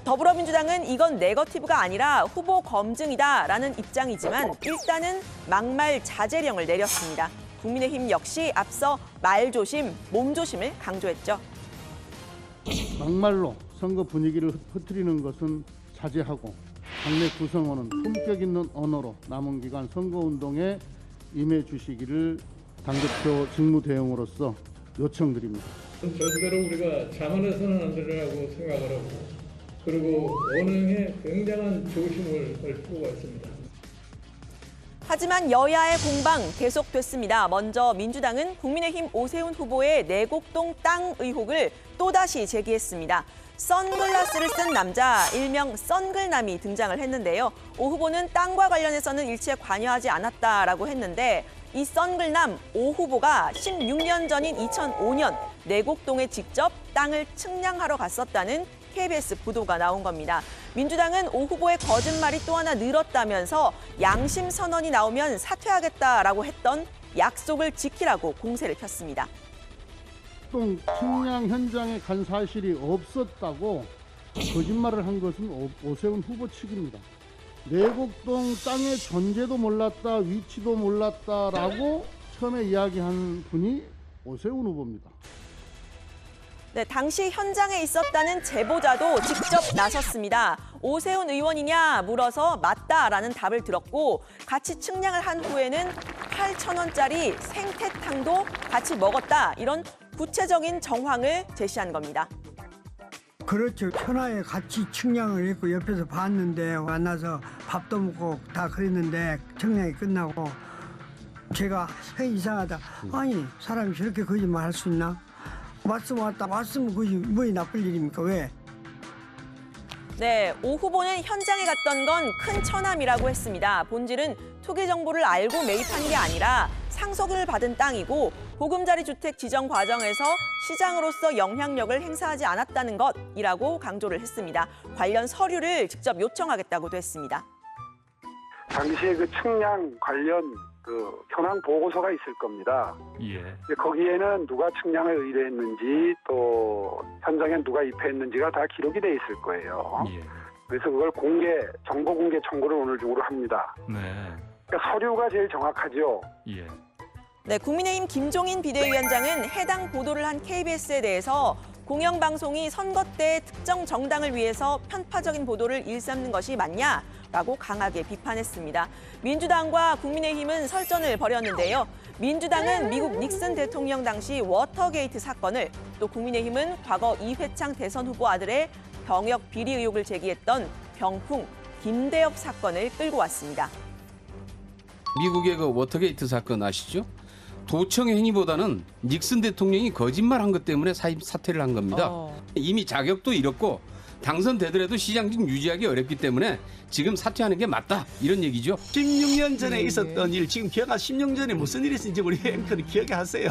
더불어민주당은 이건 네거티브가 아니라 후보 검증이다라는 입장이지만 일단은 막말 자제령을 내렸습니다. 국민의힘 역시 앞서 말조심, 몸조심을 강조했죠. 막말로 선거 분위기를 흐트리는 것은 자제하고 당내 구성원은 품격 있는 언어로 남은 기간 선거운동에 임해 주시기를 당대표 직무대행으로서 요청드립니다. 절대로 우리가 자만해서는 안 되라고 생각을 하고 그리고 언행에 굉장한 조심을 할 필요가 있습니다. 하지만 여야의 공방 계속됐습니다. 먼저 민주당은 국민의힘 오세훈 후보의 내곡동 땅 의혹을 또다시 제기했습니다. 선글라스를 쓴 남자, 일명 선글남이 등장을 했는데요. 오 후보는 땅과 관련해서는 일체 관여하지 않았다라고 했는데 이 선글남 오 후보가 16년 전인 2005년 내곡동에 직접 땅을 측량하러 갔었다는 KBS 보도가 나온 겁니다. 민주당은 오 후보의 거짓말이 또 하나 늘었다면서 양심 선언이 나오면 사퇴하겠다라고 했던 약속을 지키라고 공세를 폈습니다. 동 측량 현장에 간 사실이 없었다고 거짓말을 한 것은 오세훈 후보 측입니다. 내곡동 땅의 존재도 몰랐다, 위치도 몰랐다라고 처음에 이야기한 분이 오세훈 후보입니다. 네, 당시 현장에 있었다는 제보자도 직접 나섰습니다. 오세훈 의원이냐 물어서 맞다라는 답을 들었고 같이 측량을 한 후에는 8,000원짜리 생태탕도 같이 먹었다. 이런 구체적인 정황을 제시한 겁니다. 그렇죠. 천하에 같이 측량을 했고 옆에서 봤는데 만나서 밥도 먹고 다 그랬는데 측량이 끝나고 제가 이상하다. 아니 사람이 저렇게 거짓말 할 수 있나? 왔으면 왔다. 왔으면 그게 뭐이 나쁠 일입니까? 왜? 네, 오 후보는 현장에 갔던 건 큰 처남이라고 했습니다. 본질은 투기 정보를 알고 매입한 게 아니라 상속을 받은 땅이고 보금자리 주택 지정 과정에서 시장으로서 영향력을 행사하지 않았다는 것이라고 강조를 했습니다. 관련 서류를 직접 요청하겠다고도 했습니다. 당시에 그 측량 관련 그 현황 보고서가 있을 겁니다. 예. 거기에는 누가 측량을 의뢰했는지 또 현장에 누가 입회했는지가 다 기록이 돼 있을 거예요. 예. 그래서 그걸 정보 공개 청구를 오늘 중으로 합니다. 네. 그러니까 서류가 제일 정확하죠. 예. 네, 국민의힘 김종인 비대위원장은 해당 보도를 한 KBS에 대해서 공영방송이 선거 때 특정 정당을 위해서 편파적인 보도를 일삼는 것이 맞냐라고 강하게 비판했습니다. 민주당과 국민의힘은 설전을 벌였는데요. 민주당은 미국 닉슨 대통령 당시 워터게이트 사건을, 또 국민의힘은 과거 이회창 대선 후보 아들의 병역 비리 의혹을 제기했던 병풍 김대엽 사건을 끌고 왔습니다. 미국의 그 워터게이트 사건 아시죠? 도청의 행위보다는 닉슨 대통령이 거짓말한 것 때문에 사퇴를 한 겁니다. 이미 자격도 잃었고 당선되더라도 시장직 유지하기 어렵기 때문에 지금 사퇴하는 게 맞다, 이런 얘기죠. 16년 전에 있었던 일, 지금 기억하 16년 전에 무슨 일이 있었는지 우리 앵커는 기억이 하세요.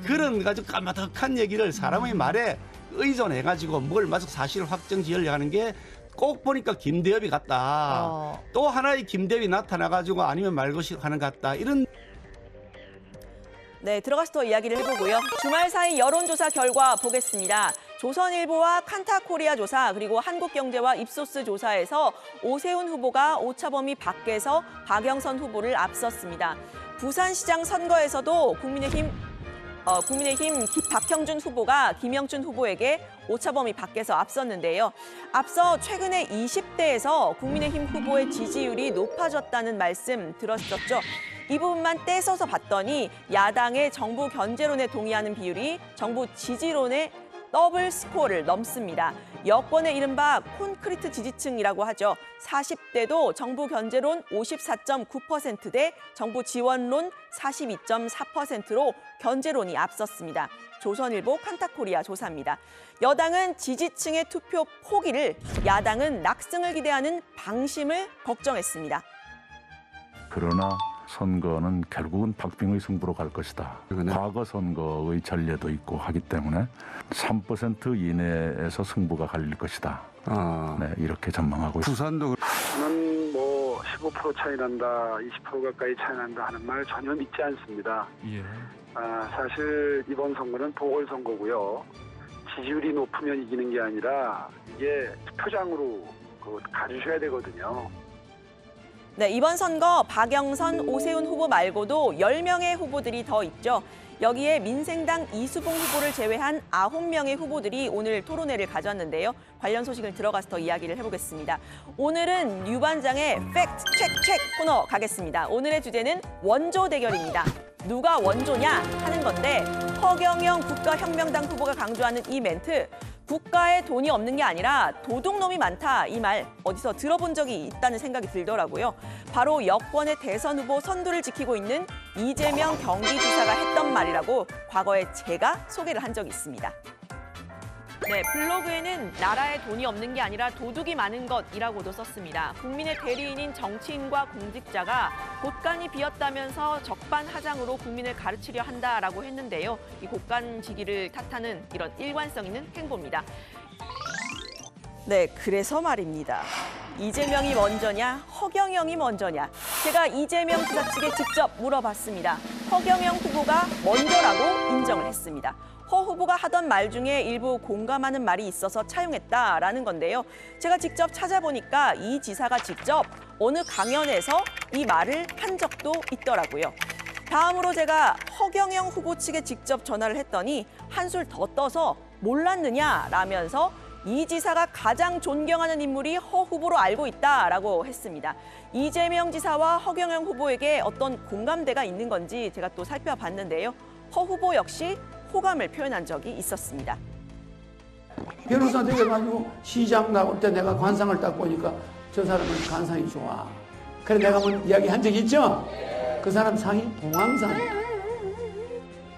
그런 가지고 까마득한 얘기를 사람의 말에 의존해가지고 뭘 마저 사실을 확정 지으려고 하는 게 꼭 보니까 김대엽이 같다. 또 하나의 김대엽이 나타나가지고 아니면 말것이 하는 것 같다. 이런. 네, 들어가서 더 이야기를 해보고요. 주말 사이 여론조사 결과 보겠습니다. 조선일보와 칸타코리아 조사, 그리고 한국경제와 입소스 조사에서 오세훈 후보가 오차범위 밖에서 박영선 후보를 앞섰습니다. 부산시장 선거에서도 국민의힘 박형준 후보가 김영춘 후보에게 오차범위 밖에서 앞섰는데요. 앞서 최근에 20대에서 국민의힘 후보의 지지율이 높아졌다는 말씀 들었었죠. 이 부분만 떼서서 봤더니 야당의 정부 견제론에 동의하는 비율이 정부 지지론의 더블 스코어를 넘습니다. 여권의 이른바 콘크리트 지지층이라고 하죠. 40대도 정부 견제론 54.9% 대 정부 지원론 42.4%로 견제론이 앞섰습니다. 조선일보 칸타코리아 조사입니다. 여당은 지지층의 투표 포기를, 야당은 낙승을 기대하는 방심을 걱정했습니다. 그러나 선거는 결국은 박빙의 승부로 갈 것이다. 과거 선거의 전례도 있고 하기 때문에 3% 이내에서 승부가 갈릴 것이다. 네, 이렇게 전망하고 있습니다. 부산도 저는 뭐 15% 차이 난다, 20% 가까이 차이 난다 하는 말 전혀 믿지 않습니다. 예. 사실 이번 선거는 보궐선거고요. 지지율이 높으면 이기는 게 아니라 이게 투표장으로 가주셔야 되거든요. 네, 이번 선거 박영선, 오세훈 후보 말고도 10명의 후보들이 더 있죠. 여기에 민생당 이수봉 후보를 제외한 9명의 후보들이 오늘 토론회를 가졌는데요. 관련 소식을 들어가서 더 이야기를 해보겠습니다. 오늘은 유 반장의 팩트 체크 코너 가겠습니다. 오늘의 주제는 원조 대결입니다. 누가 원조냐 하는 건데 허경영 국가혁명당 후보가 강조하는 이 멘트, 국가에 돈이 없는 게 아니라 도둑놈이 많다, 이 말 어디서 들어본 적이 있다는 생각이 들더라고요. 바로 여권의 대선 후보 선두를 지키고 있는 이재명 경기지사가 했던 말이라고 과거에 제가 소개를 한 적이 있습니다. 네, 블로그에는 나라에 돈이 없는 게 아니라 도둑이 많은 것이라고도 썼습니다. 국민의 대리인인 정치인과 공직자가 곳간이 비었다면서 적반하장으로 국민을 가르치려 한다라고 했는데요. 이 곳간지기를 탓하는 이런 일관성 있는 행보입니다. 네, 그래서 말입니다. 이재명이 먼저냐, 허경영이 먼저냐. 제가 이재명 지사 측에 직접 물어봤습니다. 허경영 후보가 먼저라고 인정을 했습니다. 허 후보가 하던 말 중에 일부 공감하는 말이 있어서 차용했다라는 건데요. 제가 직접 찾아보니까 이 지사가 직접 어느 강연에서 이 말을 한 적도 있더라고요. 다음으로 제가 허경영 후보 측에 직접 전화를 했더니 한술 더 떠서 몰랐느냐라면서 이 지사가 가장 존경하는 인물이 허 후보로 알고 있다라고 했습니다. 이재명 지사와 허경영 후보에게 어떤 공감대가 있는 건지 제가 또 살펴봤는데요. 허 후보 역시 호감을 표현한 적이 있었습니다. 변호사 되어가지고 시장 나올 때 내가 관상을 딱 보니까 저 사람은 관상이 좋아. 그래 내가 한번 이야기한 적 있죠? 그 사람 상이 봉황상.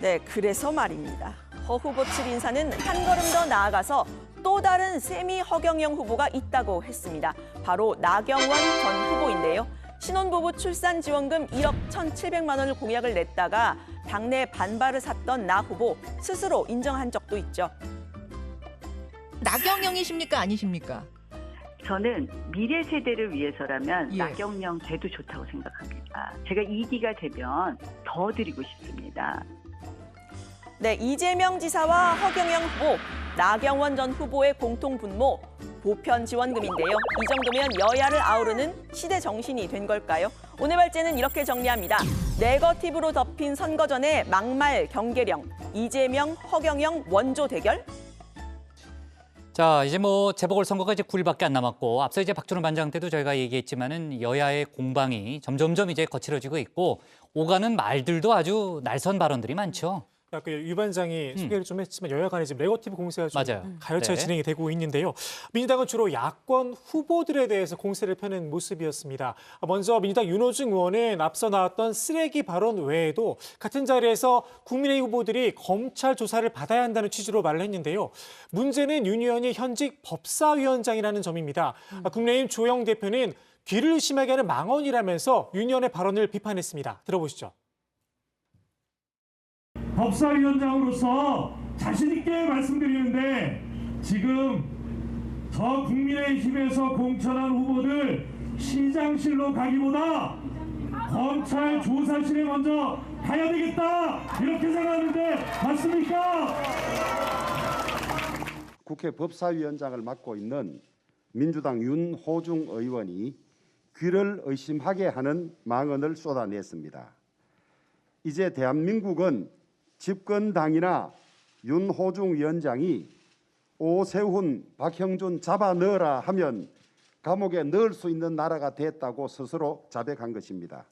네, 그래서 말입니다. 허 후보 측 인사는 한 걸음 더 나아가서 또 다른 세미 허경영 후보가 있다고 했습니다. 바로 나경원 전 후보인데요. 신혼부부 출산지원금 1억 1,700만 원을 공약을 냈다가 당내 반발을 샀던 나 후보 스스로 인정한 적도 있죠. 나경영이십니까 아니십니까? 저는 미래 세대를 위해서라면 예. 나경영 돼도 좋다고 생각합니다. 제가 2기가 되면 더 드리고 싶습니다. 네, 이재명 지사와 허경영 후보, 나경원 전 후보의 공통 분모, 보편 지원금인데요. 이 정도면 여야를 아우르는 시대 정신이 된 걸까요? 오늘 발제는 이렇게 정리합니다. 네거티브로 덮인 선거 전의 막말 경계령, 이재명, 허경영 원조 대결? 자, 이제 뭐 재보궐선거가 이제 9일밖에 안 남았고 앞서 이제 박준호 반장 때도 저희가 얘기했지만은 여야의 공방이 점점점 이제 거칠어지고 있고 오가는 말들도 아주 날선 발언들이 많죠. 아까 유 반장이 소개를 좀 했지만 여야 간에 지금 네거티브 공세가 좀 가열차게 네. 진행이 되고 있는데요. 민주당은 주로 야권 후보들에 대해서 공세를 펴는 모습이었습니다. 먼저 민주당 윤호중 의원은 앞서 나왔던 쓰레기 발언 외에도 같은 자리에서 국민의힘 후보들이 검찰 조사를 받아야 한다는 취지로 말을 했는데요. 문제는 윤 의원이 현직 법사위원장이라는 점입니다. 국민의힘 조영 대표는 귀를 의심하게 하는 망언이라면서 윤 의원의 발언을 비판했습니다. 들어보시죠. 법사위원장으로서 자신 있게 말씀드리는데 지금 저 국민의힘에서 공천한 후보들 시장실로 가기보다 검찰 조사실에 먼저 가야 되겠다 이렇게 생각하는데 맞습니까? 국회 법사위원장을 맡고 있는 민주당 윤호중 의원이 귀를 의심하게 하는 망언을 쏟아냈습니다. 이제 대한민국은 집권당이나 윤호중 위원장이 오세훈, 박형준 잡아 넣어라 하면 감옥에 넣을 수 있는 나라가 됐다고 스스로 자백한 것입니다.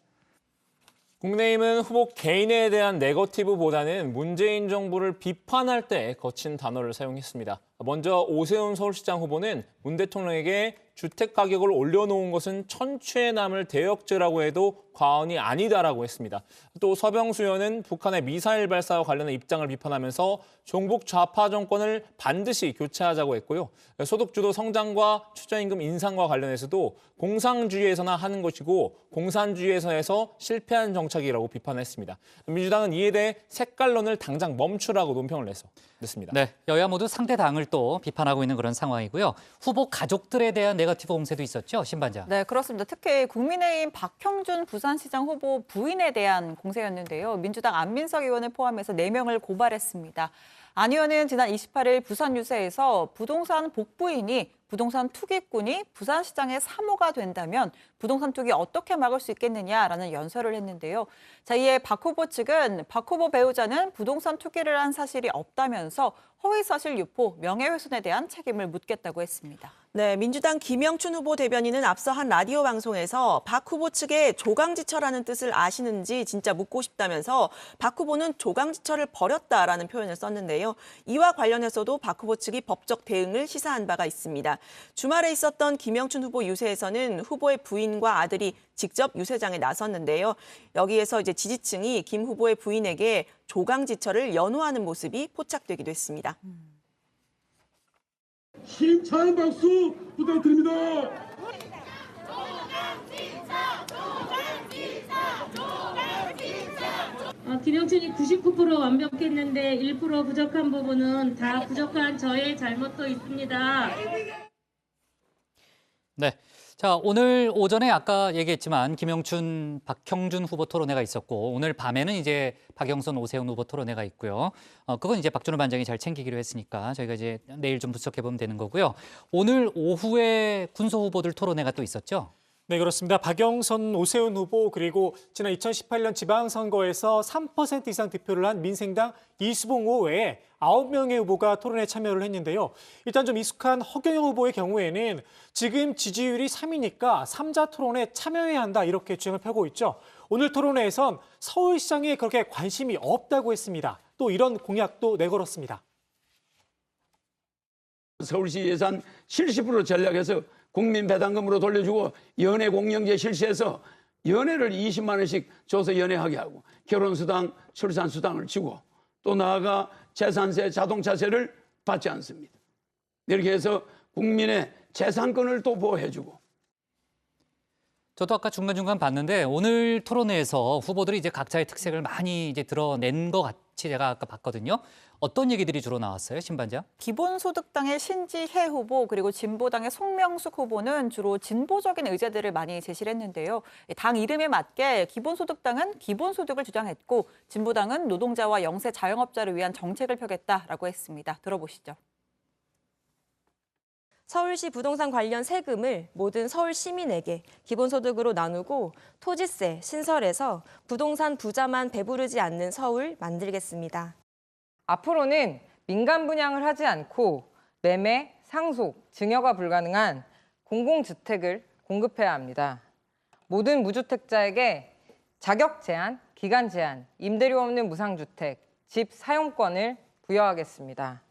국민의힘은 후보 개인에 대한 네거티브보다는 문재인 정부를 비판할 때 거친 단어를 사용했습니다. 먼저 오세훈 서울시장 후보는 문 대통령에게 주택 가격을 올려놓은 것은 천추에 남을 대역죄라고 해도 과언이 아니다라고 했습니다. 또 서병수 의원은 북한의 미사일 발사와 관련한 입장을 비판하면서 종북 좌파 정권을 반드시 교체하자고 했고요. 소득주도 성장과 최저임금 인상과 관련해서도 공상주의에서나 하는 것이고 공산주의에서 해서 실패한 정책이라고 비판했습니다. 민주당은 이에 대해 색깔론을 당장 멈추라고 논평을 냈습니다. 네, 여야 모두 상대 당을 또 비판하고 있는 그런 상황이고요. 후보 가족들에 대한 네거티브 공세도 있었죠, 신반장. 네, 그렇습니다. 특히 국민의힘 박형준 부산시장 후보 부인에 대한 공세였는데요. 민주당 안민석 의원을 포함해서 4명을 고발했습니다. 안 의원은 지난 28일 부산 유세에서 부동산 복부인이 부동산 투기꾼이 부산시장의 사모가 된다면 부동산 투기 어떻게 막을 수 있겠느냐라는 연설을 했는데요. 자, 이에 박 후보 측은 박 후보 배우자는 부동산 투기를 한 사실이 없다면서 허위사실 유포, 명예훼손에 대한 책임을 묻겠다고 했습니다. 네, 민주당 김영춘 후보 대변인은 앞서 한 라디오 방송에서 박 후보 측의 조강지처라는 뜻을 아시는지 진짜 묻고 싶다면서 박 후보는 조강지처를 버렸다라는 표현을 썼는데요. 이와 관련해서도 박 후보 측이 법적 대응을 시사한 바가 있습니다. 주말에 있었던 김영춘 후보 유세에서는 후보의 부인과 아들이 직접 유세장에 나섰는데요. 여기에서 이제 지지층이 김 후보의 부인에게 조강지처를 연호하는 모습이 포착되기도 했습니다. 힘찬 박수 부탁드립니다. 김영춘이 99% 완벽했는데 1% 부족한 부분은 다 부족한 저의 잘못도 있습니다. 네. 자, 오늘 오전에 아까 얘기했지만 김영춘, 박형준 후보 토론회가 있었고 오늘 밤에는 이제 박영선, 오세훈 후보 토론회가 있고요. 그건 이제 박준호 반장이 잘 챙기기로 했으니까 저희가 이제 내일 좀 분석해 보면 되는 거고요. 오늘 오후에 군소 후보들 토론회가 또 있었죠? 네, 그렇습니다. 박영선, 오세훈 후보 그리고 지난 2018년 지방선거에서 3% 이상 득표를 한 민생당 이수봉 후보 외에 9명의 후보가 토론에 참여를 했는데요. 일단 좀 익숙한 허경영 후보의 경우에는 지금 지지율이 3위니까 3자 토론에 참여해야 한다 이렇게 주장을 펴고 있죠. 오늘 토론회에선 서울시장에 그렇게 관심이 없다고 했습니다. 또 이런 공약도 내걸었습니다. 서울시 예산 70% 전략해서 국민 배당금으로 돌려주고 연애 공영제 실시해서 연애를 20만 원씩 줘서 연애하게 하고 결혼수당, 출산수당을 주고 또 나아가 재산세, 자동차세를 받지 않습니다. 이렇게 해서 국민의 재산권을 또 보호해주고. 저도 아까 중간중간 봤는데 오늘 토론회에서 후보들이 이제 각자의 특색을 많이 이제 드러낸 것 같이 제가 아까 봤거든요. 어떤 얘기들이 주로 나왔어요, 신반장? 기본소득당의 신지혜 후보 그리고 진보당의 송명숙 후보는 주로 진보적인 의제들을 많이 제시를 했는데요. 당 이름에 맞게 기본소득당은 기본소득을 주장했고 진보당은 노동자와 영세 자영업자를 위한 정책을 펴겠다라고 했습니다. 들어보시죠. 서울시 부동산 관련 세금을 모든 서울 시민에게 기본소득으로 나누고 토지세, 신설해서 부동산 부자만 배부르지 않는 서울 만들겠습니다. 앞으로는 민간 분양을 하지 않고 매매, 상속, 증여가 불가능한 공공주택을 공급해야 합니다. 모든 무주택자에게 자격 제한, 기간 제한, 임대료 없는 무상주택, 집 사용권을 부여하겠습니다.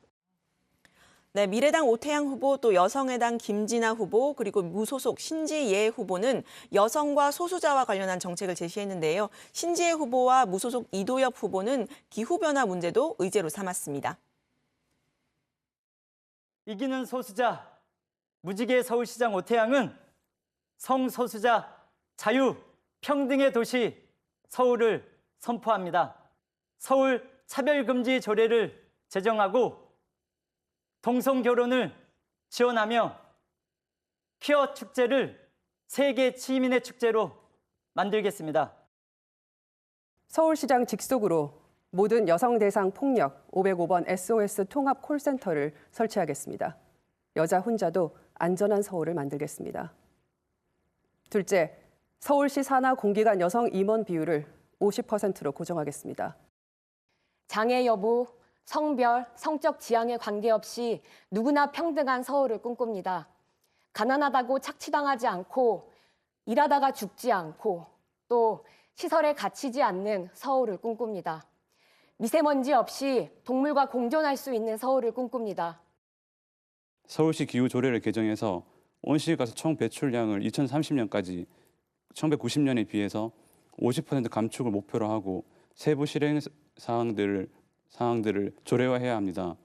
네, 미래당 오태양 후보, 또 여성의당 김진아 후보, 그리고 무소속 신지예 후보는 여성과 소수자와 관련한 정책을 제시했는데요. 신지예 후보와 무소속 이도엽 후보는 기후변화 문제도 의제로 삼았습니다. 이기는 소수자, 무지개 서울시장 오태양은 성소수자, 자유, 평등의 도시 서울을 선포합니다. 서울 차별금지 조례를 제정하고 동성결혼을 지원하며 퀴어 축제를 세계 시민의 축제로 만들겠습니다. 서울시장 직속으로 모든 여성 대상 폭력 505번 SOS 통합 콜센터를 설치하겠습니다. 여자 혼자도 안전한 서울을 만들겠습니다. 둘째, 서울시 산하 공기관 여성 임원 비율을 50%로 고정하겠습니다. 장애 여부, 성별, 성적 지향에 관계없이 누구나 평등한 서울을 꿈꿉니다. 가난하다고 착취당하지 않고 일하다가 죽지 않고 또 시설에 갇히지 않는 서울을 꿈꿉니다. 미세먼지 없이 동물과 공존할 수 있는 서울을 꿈꿉니다. 서울시 기후조례를 개정해서 온실가스 총 배출량을 2030년까지 1990년에 비해서 50% 감축을 목표로 하고 세부 실행 사항들을 조례화해야 합니다.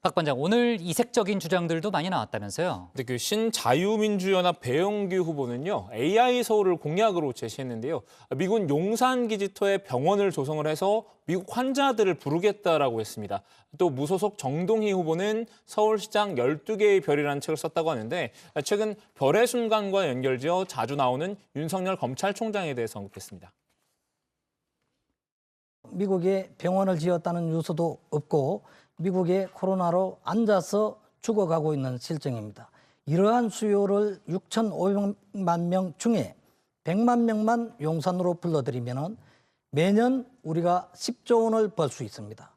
박 반장, 오늘 이색적인 주장들도 많이 나왔다면서요? 근데 그 신자유민주연합 배영규 후보는요, AI 서울을 공약으로 제시했는데요. 미군 용산 기지터에 병원을 조성을 해서 미국 환자들을 부르겠다라고 했습니다. 또 무소속 정동희 후보는 서울시장 12개의 별이라는 책을 썼다고 하는데 최근 별의 순간과 연결지어 자주 나오는 윤석열 검찰총장에 대해서 언급했습니다. 미국에 병원을 지었다는 뉴스도 없고 미국에 코로나로 앉아서 죽어가고 있는 실정입니다. 이러한 수요를 6,500만 명 중에 100만 명만 용산으로 불러들이면 매년 우리가 10조 원을 벌 수 있습니다.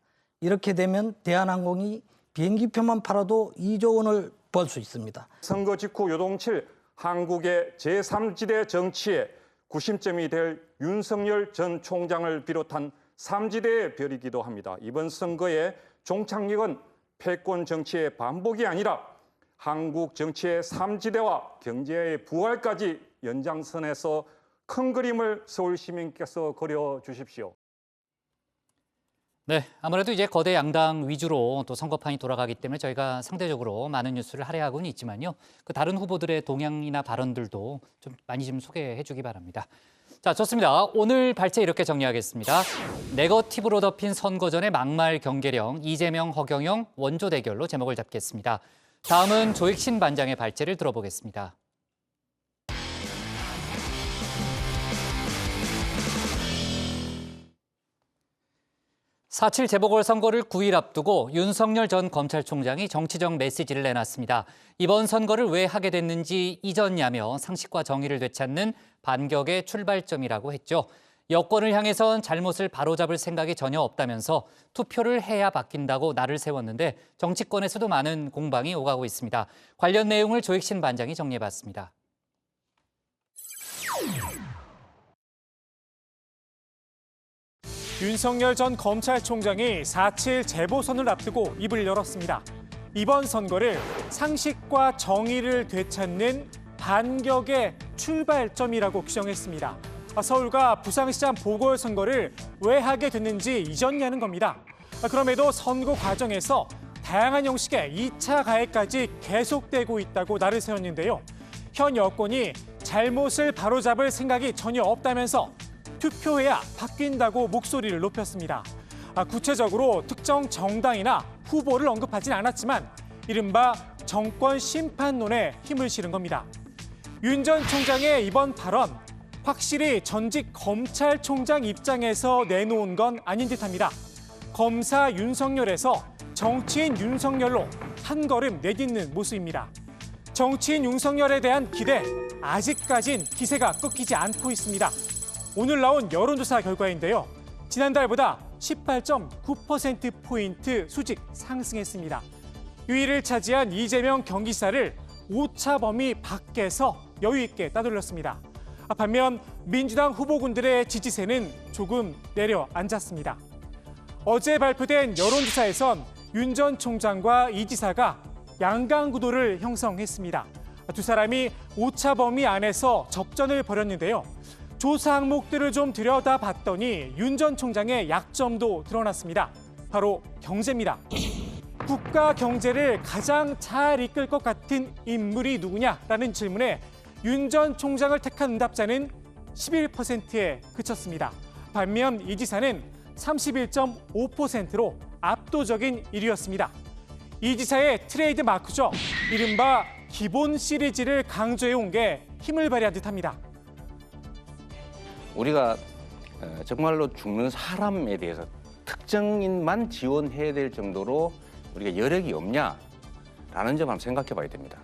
이렇게 되면 대한항공이 비행기표만 팔아도 2조 원을 벌 수 있습니다. 선거 직후 요동칠 한국의 제3지대 정치의 구심점이 될 윤석열 전 총장을 비롯한 3지대의 별이기도 합니다. 이번 선거의 종착역은 패권 정치의 반복이 아니라 한국 정치의 3지대와 경제의 부활까지 연장선에서 큰 그림을 서울 시민께서 그려주십시오. 네, 아무래도 이제 거대 양당 위주로 또 선거판이 돌아가기 때문에 저희가 상대적으로 많은 뉴스를 할애하고는 있지만요. 그 다른 후보들의 동향이나 발언들도 좀 많이 좀 소개해 주기 바랍니다. 자, 좋습니다. 오늘 발제 이렇게 정리하겠습니다. 네거티브로 덮인 선거 전의 막말 경계령, 이재명, 허경영 원조 대결로 제목을 잡겠습니다. 다음은 조익신 반장의 발제를 들어보겠습니다. 4.7 재보궐선거를 9일 앞두고 윤석열 전 검찰총장이 정치적 메시지를 내놨습니다. 이번 선거를 왜 하게 됐는지 잊었냐며 상식과 정의를 되찾는 반격의 출발점이라고 했죠. 여권을 향해선 잘못을 바로잡을 생각이 전혀 없다면서 투표를 해야 바뀐다고 날을 세웠는데 정치권에서도 많은 공방이 오가고 있습니다. 관련 내용을 조익신 반장이 정리해봤습니다. 윤석열 전 검찰총장이 4.7 재보선을 앞두고 입을 열었습니다. 이번 선거를 상식과 정의를 되찾는 반격의 출발점이라고 규정했습니다. 서울과 부산시장 보궐선거를 왜 하게 됐는지 잊었냐는 겁니다. 그럼에도 선거 과정에서 다양한 형식의 2차 가해까지 계속되고 있다고 날을 세웠는데요. 현 여권이 잘못을 바로잡을 생각이 전혀 없다면서 투표해야 바뀐다고 목소리를 높였습니다. 구체적으로 특정 정당이나 후보를 언급하진 않았지만 이른바 정권 심판론에 힘을 실은 겁니다. 윤 전 총장의 이번 발언, 확실히 전직 검찰총장 입장에서 내놓은 건 아닌 듯합니다. 검사 윤석열에서 정치인 윤석열로 한 걸음 내딛는 모습입니다. 정치인 윤석열에 대한 기대, 아직까진 기세가 꺾이지 않고 있습니다. 오늘 나온 여론조사 결과인데요. 지난달보다 18.9%포인트 수직 상승했습니다. 2위를 차지한 이재명 경기지사를 오차 범위 밖에서 여유 있게 따돌렸습니다. 반면 민주당 후보군들의 지지세는 조금 내려앉았습니다. 어제 발표된 여론조사에선 윤 전 총장과 이 지사가 양강구도를 형성했습니다. 두 사람이 오차 범위 안에서 접전을 벌였는데요. 조사 항목들을 좀 들여다봤더니 윤 전 총장의 약점도 드러났습니다. 바로 경제입니다. 국가 경제를 가장 잘 이끌 것 같은 인물이 누구냐라는 질문에 윤 전 총장을 택한 응답자는 11%에 그쳤습니다. 반면 이 지사는 31.5%로 압도적인 1위였습니다. 이 지사의 트레이드 마크죠. 이른바 기본 시리즈를 강조해온 게 힘을 발휘한 듯합니다. 우리가 정말로 죽는 사람에 대해서 특정인만 지원해야 될 정도로 우리가 여력이 없냐라는 점 한번 생각해 봐야 됩니다.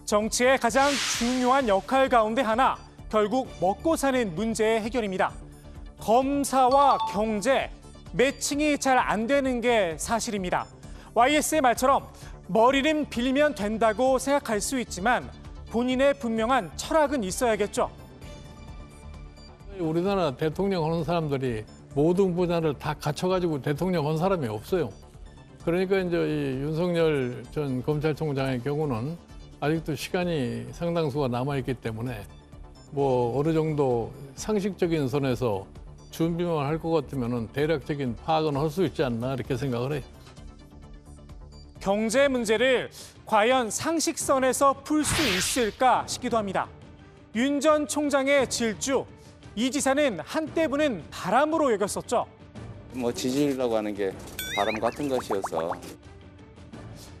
정치의 가장 중요한 역할 가운데 하나, 결국 먹고 사는 문제의 해결입니다. 검사와 경제, 매칭이 잘 안 되는 게 사실입니다. YS의 말처럼 머리는 빌면 된다고 생각할 수 있지만 본인의 분명한 철학은 있어야겠죠. 우리나라 대통령 하는 사람들이 모든 분야를 다 갖춰가지고 대통령 한 사람이 없어요. 그러니까 이제 이 윤석열 전 검찰총장의 경우는 아직도 시간이 상당수가 남아있기 때문에 뭐 어느 정도 상식적인 선에서 준비만 할 것 같으면은 대략적인 파악은 할 수 있지 않나 이렇게 생각을 해요. 경제 문제를 과연 상식선에서 풀 수 있을까 싶기도 합니다. 윤 전 총장의 질주, 이 지사는 한때 부는 바람으로 여겼었죠. 뭐 지지라고 하는 게 바람 같은 것이어서.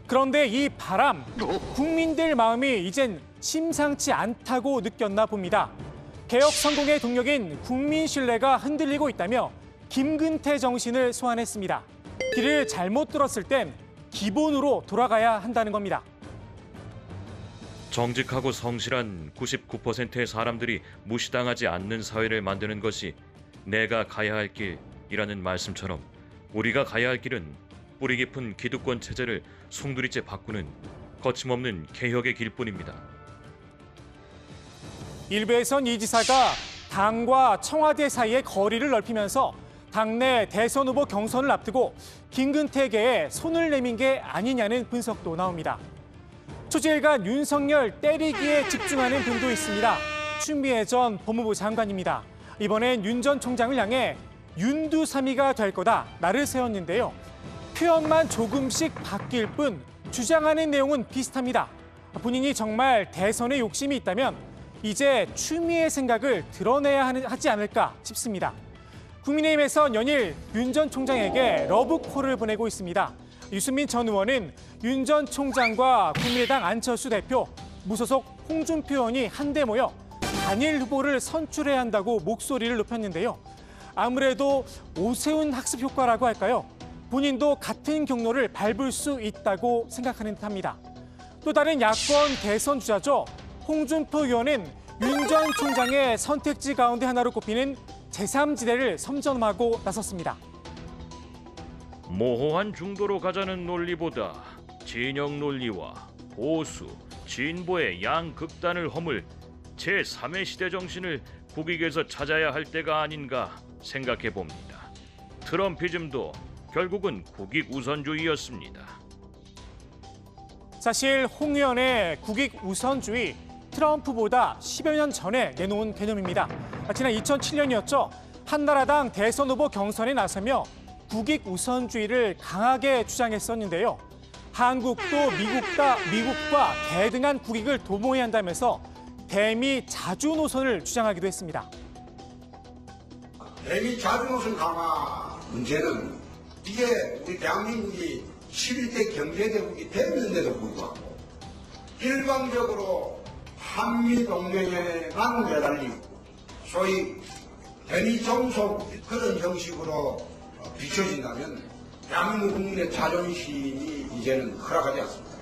그런데 이 바람, 국민들 마음이 이젠 심상치 않다고 느꼈나 봅니다. 개혁 성공의 동력인 국민 신뢰가 흔들리고 있다며 김근태 정신을 소환했습니다. 길을 잘못 들었을 땐 기본으로 돌아가야 한다는 겁니다. 정직하고 성실한 99%의 사람들이 무시당하지 않는 사회를 만드는 것이 내가 가야 할 길이라는 말씀처럼 우리가 가야 할 길은 뿌리 깊은 기득권 체제를 송두리째 바꾸는 거침없는 개혁의 길뿐입니다. 일부에선 이 지사가 당과 청와대 사이의 거리를 넓히면서 당내 대선 후보 경선을 앞두고 김근태에게 손을 내민 게 아니냐는 분석도 나옵니다. 초지일간 윤석열 때리기에 집중하는 분도 있습니다. 추미애 전 법무부 장관입니다. 이번엔 윤 전 총장을 향해 윤두삼이가 될 거다 날을 세웠는데요. 표현만 조금씩 바뀔 뿐 주장하는 내용은 비슷합니다. 본인이 정말 대선에 욕심이 있다면 이제 추미애 생각을 드러내야 하지 않을까 싶습니다. 국민의힘에선 연일 윤 전 총장에게 러브콜을 보내고 있습니다. 유승민 전 의원은 윤 전 총장과 국민의당 안철수 대표, 무소속 홍준표 의원이 한데 모여 단일 후보를 선출해야 한다고 목소리를 높였는데요. 아무래도 오세훈 학습 효과라고 할까요? 본인도 같은 경로를 밟을 수 있다고 생각하는 듯합니다. 또 다른 야권 대선 주자죠. 홍준표 의원은 윤 전 총장의 선택지 가운데 하나로 꼽히는 제3지대를 선점하고 나섰습니다. 모호한 중도로 가자는 논리보다 진영 논리와 보수, 진보의 양극단을 허물 제3의 시대 정신을 국익에서 찾아야 할 때가 아닌가 생각해 봅니다. 트럼피즘도 결국은 국익 우선주의였습니다. 사실 홍 의원의 국익 우선주의, 트럼프보다 10여 년 전에 내놓은 개념입니다. 지난 2007년이었죠. 한나라당 대선 후보 경선에 나서며 국익 우선주의를 강하게 주장했었는데요. 한국도 미국과 대등한 국익을 도모해야 한다면서 대미 자주 노선을 주장하기도 했습니다. 대미 자주 노선 강화 문제는 이게 우리 대한민국이 11대 경제대국이 됐는데도 불구하고 일방적으로 한미동맹에만 매달리고 소위 대미 종속 그런 형식으로 비춰진다면 대한민국 국민의 자존심이 이제는 허락하지 않습니다.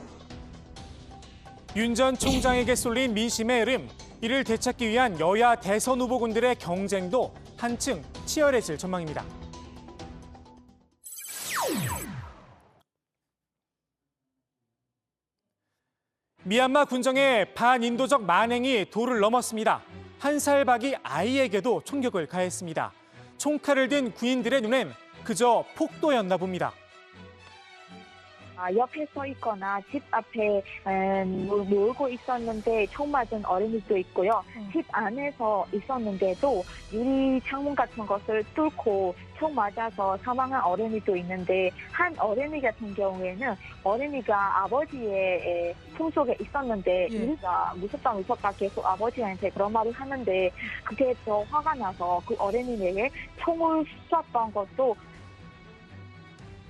윤 전 총장에게 쏠린 민심의 흐름, 이를 되찾기 위한 여야 대선 후보군들의 경쟁도 한층 치열해질 전망입니다. 미얀마 군정의 반인도적 만행이 도를 넘었습니다. 1살 박이 아이에게도 총격을 가했습니다. 총칼을 든 군인들의 눈엔 그저 폭도였나 봅니다. 옆에 서 있거나 집 앞에 놀고 있었는데 총 맞은 어린이도 있고요. 집 안에서 있었는데도 유리 창문 같은 것을 뚫고 총 맞아서 사망한 어린이도 있는데, 한 어린이 같은 경우에는 어린이가 아버지의 품속에 있었는데 우리가 무섭다 계속 아버지한테 그런 말을 하는데 그게 더 화가 나서 그 어린이에게 총을 쐈던 것도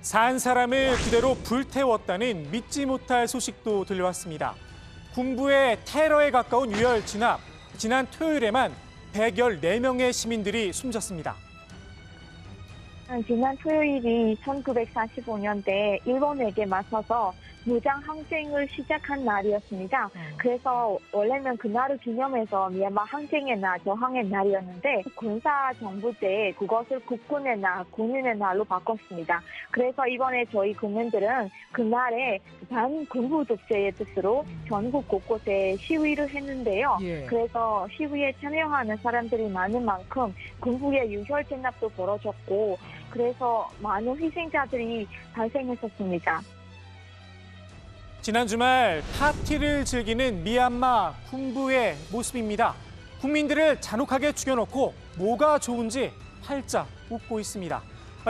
산 사람을 그대로 불태웠다는 믿지 못할 소식도 들려왔습니다. 군부의 테러에 가까운 유혈 진압, 지난 토요일에만 114명의 시민들이 숨졌습니다. 지난 토요일이 1945년대 일본에게 맞서서 무장 항쟁을 시작한 날이었습니다. 그래서 원래는 그날을 기념해서 미얀마 항쟁의 날, 저항의 날이었는데 군사 정부 때 그것을 국군의 날, 군인의 날로 바꿨습니다. 그래서 이번에 저희 국민들은 그날에 반군부 독재의 뜻으로 전국 곳곳에 시위를 했는데요. 그래서 시위에 참여하는 사람들이 많은 만큼 군부의 유혈 진압도 벌어졌고, 그래서 많은 희생자들이 발생했었습니다. 지난 주말 파티를 즐기는 미얀마 군부의 모습입니다. 국민들을 잔혹하게 죽여놓고 뭐가 좋은지 활짝 웃고 있습니다.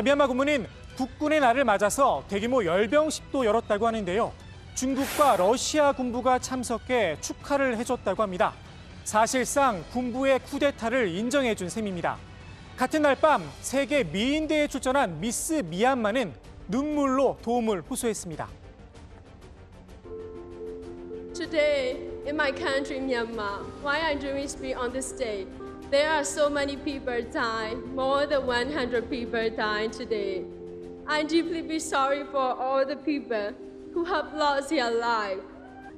미얀마 군부는 국군의 날을 맞아서 대규모 열병식도 열었다고 하는데요. 중국과 러시아 군부가 참석해 축하를 해줬다고 합니다. 사실상 군부의 쿠데타를 인정해준 셈입니다. 같은 날 밤 세계 미인대회에 출전한 미스 미얀마는 눈물로 도움을 호소했습니다. Today, in my country, Myanmar, why I'm doing speak on this day, there are so many people dying, more than 100 people dying today. I deeply be sorry for all the people who have lost their life.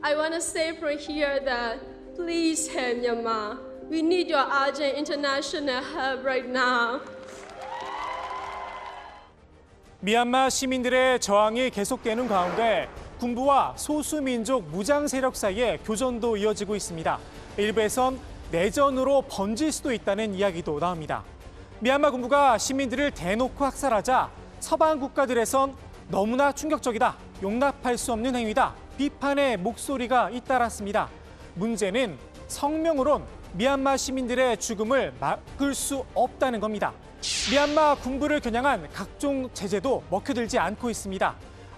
I want to say from here that please help Myanmar. We need your urgent international help right now. 미얀마 시민들의 저항이 계속되는 가운데 군부와 소수민족 무장 세력 사이에 교전도 이어지고 있습니다. 일부에선 내전으로 번질 수도 있다는 이야기도 나옵니다. 미얀마 군부가 시민들을 대놓고 학살하자 서방 국가들에선 너무나 충격적이다, 용납할 수 없는 행위다, 비판의 목소리가 잇따랐습니다. 문제는 성명으론 미얀마 시민들의 죽음을 막을 수 없다는 겁니다. 미얀마 군부를 겨냥한 각종 제재도 먹혀들지 않고 있습니다.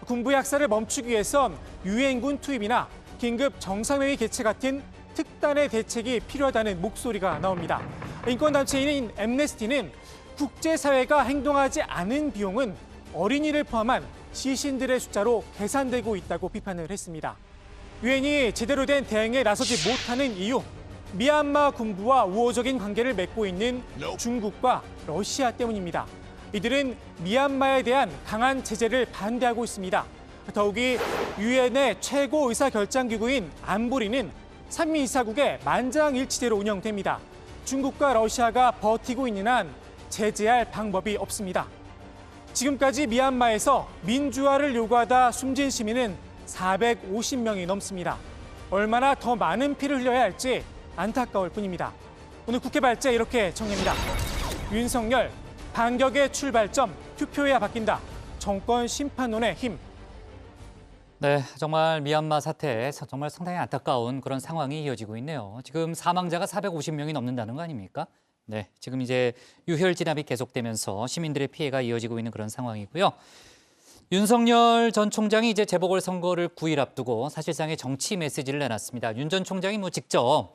군부의 학살을 멈추기 위해선 유엔군 투입이나 긴급 정상회의 개최 같은 특단의 대책이 필요하다는 목소리가 나옵니다. 인권단체인 앰네스티는 국제사회가 행동하지 않은 비용은 어린이를 포함한 시신들의 숫자로 계산되고 있다고 비판을 했습니다. 유엔이 제대로 된 대응에 나서지 못하는 이유, 미얀마 군부와 우호적인 관계를 맺고 있는 중국과 러시아 때문입니다. 이들은 미얀마에 대한 강한 제재를 반대하고 있습니다. 더욱이 유엔의 최고 의사결정기구인 안보리는 삼위이사국의 만장일치제로 운영됩니다. 중국과 러시아가 버티고 있는 한 제재할 방법이 없습니다. 지금까지 미얀마에서 민주화를 요구하다 숨진 시민은 450명이 넘습니다. 얼마나 더 많은 피를 흘려야 할지 안타까울 뿐입니다. 오늘 국회 발제 이렇게 정리합니다. 윤석열, 반격의 출발점, 투표해야 바뀐다. 정권 심판론의 힘. 네, 정말 미얀마 사태 정말 상당히 안타까운 그런 상황이 이어지고 있네요. 지금 사망자가 450명이 넘는다는 거 아닙니까? 네, 지금 이제 유혈 진압이 계속되면서 시민들의 피해가 이어지고 있는 그런 상황이고요. 윤석열 전 총장이 이제 재보궐선거를 9일 앞두고 사실상의 정치 메시지를 내놨습니다. 윤 전 총장이 직접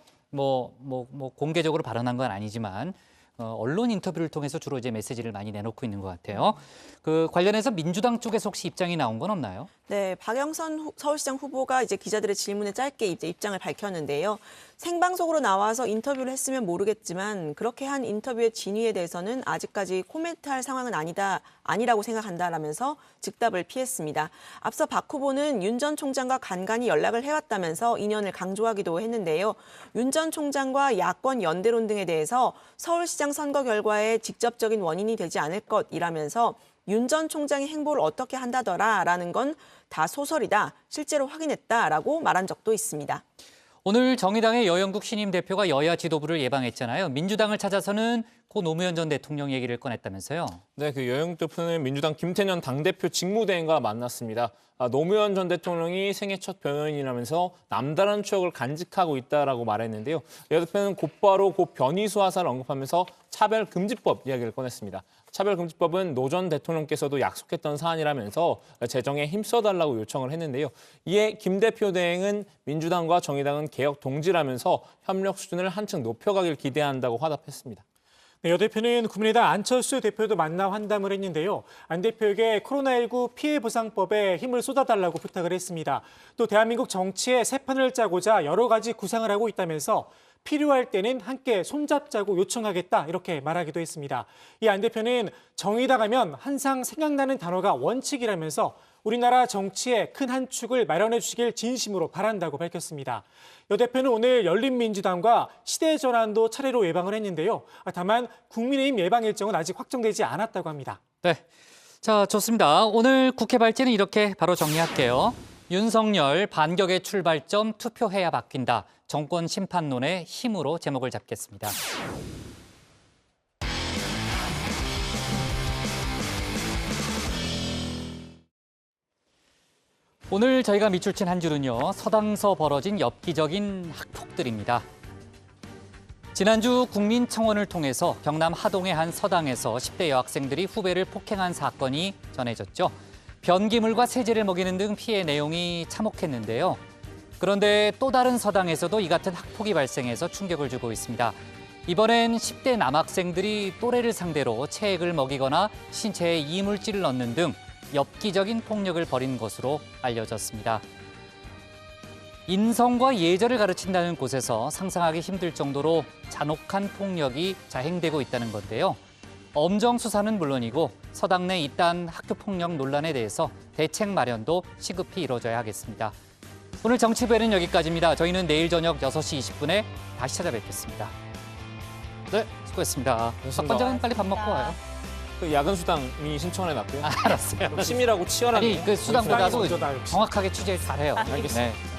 공개적으로 발언한 건 아니지만 언론 인터뷰를 통해서 주로 이제 메시지를 많이 내놓고 있는 것 같아요. 그 관련해서 민주당 쪽에서 혹시 입장이 나온 건 없나요? 네, 박영선 서울시장 후보가 이제 기자들의 질문에 짧게 이제 입장을 밝혔는데요. 생방송으로 나와서 인터뷰를 했으면 모르겠지만 그렇게 한 인터뷰의 진위에 대해서는 아직까지 코멘트할 상황은 아니라고 생각한다라면서 즉답을 피했습니다. 앞서 박 후보는 윤 전 총장과 간간히 연락을 해왔다면서 인연을 강조하기도 했는데요. 윤 전 총장과 야권 연대론 등에 대해서 서울시장 선거 결과에 직접적인 원인이 되지 않을 것이라면서 윤 전 총장의 행보를 어떻게 한다더라라는 건 다 소설이다, 실제로 확인했다라고 말한 적도 있습니다. 오늘 정의당의 여영국 신임 대표가 여야 지도부를 예방했잖아요. 민주당을 찾아서는 고 노무현 전 대통령 얘기를 꺼냈다면서요. 네, 그 여영국 대표는 민주당 김태년 당대표 직무대행과 만났습니다. 노무현 전 대통령이 생애 첫 변호인이라면서 남다른 추억을 간직하고 있다라고 말했는데요. 여 대표는 곧바로 고 변희수 하사를 언급하면서 차별금지법 이야기를 꺼냈습니다. 차별금지법은 노 전 대통령께서도 약속했던 사안이라면서 제정에 힘써달라고 요청을 했는데요. 이에 김 대표 대행은 민주당과 정의당은 개혁 동지라면서 협력 수준을 한층 높여가길 기대한다고 화답했습니다. 네, 여 대표는 국민의당 안철수 대표도 만나 환담을 했는데요. 안 대표에게 코로나19 피해보상법에 힘을 쏟아달라고 부탁을 했습니다. 또 대한민국 정치에 새 판을 짜고자 여러 가지 구상을 하고 있다면서 필요할 때는 함께 손잡자고 요청하겠다 이렇게 말하기도 했습니다. 이 안 대표는 정의당 하면 항상 생각나는 단어가 원칙이라면서 우리나라 정치의 큰 한 축을 마련해 주시길 진심으로 바란다고 밝혔습니다. 여 대표는 오늘 열린민주당과 시대전환도 차례로 예방을 했는데요. 다만 국민의힘 예방 일정은 아직 확정되지 않았다고 합니다. 네, 자 좋습니다. 오늘 국회 발제는 이렇게 바로 정리할게요. 윤석열 반격의 출발점 투표해야 바뀐다. 정권 심판론의 힘으로 제목을 잡겠습니다. 오늘 저희가 밑줄 친 한 줄은요. 서당서 벌어진 엽기적인 학폭들입니다. 지난주 국민청원을 통해서 경남 하동의 한 서당에서 10대 여학생들이 후배를 폭행한 사건이 전해졌죠. 변기물과 세제를 먹이는 등 피해 내용이 참혹했는데요. 그런데 또 다른 서당에서도 이 같은 학폭이 발생해서 충격을 주고 있습니다. 이번엔 10대 남학생들이 또래를 상대로 체액을 먹이거나 신체에 이물질을 넣는 등 엽기적인 폭력을 벌인 것으로 알려졌습니다. 인성과 예절을 가르친다는 곳에서 상상하기 힘들 정도로 잔혹한 폭력이 자행되고 있다는 건데요. 엄정 수사는 물론이고 서당 내 잇따른 학교 폭력 논란에 대해서 대책 마련도 시급히 이루어져야 하겠습니다. 오늘 정치부에는 여기까지입니다. 저희는 내일 저녁 6시 20분에 다시 찾아뵙겠습니다. 네, 수고했습니다. 박 관장은 빨리 밥 먹고 와요. 그 야근 수당이 신청을 해놨고요. 알았어요. 치밀하고 치열한 아니 그 수당보다도 정확하게 취재 잘해요. 알겠습니다. 네.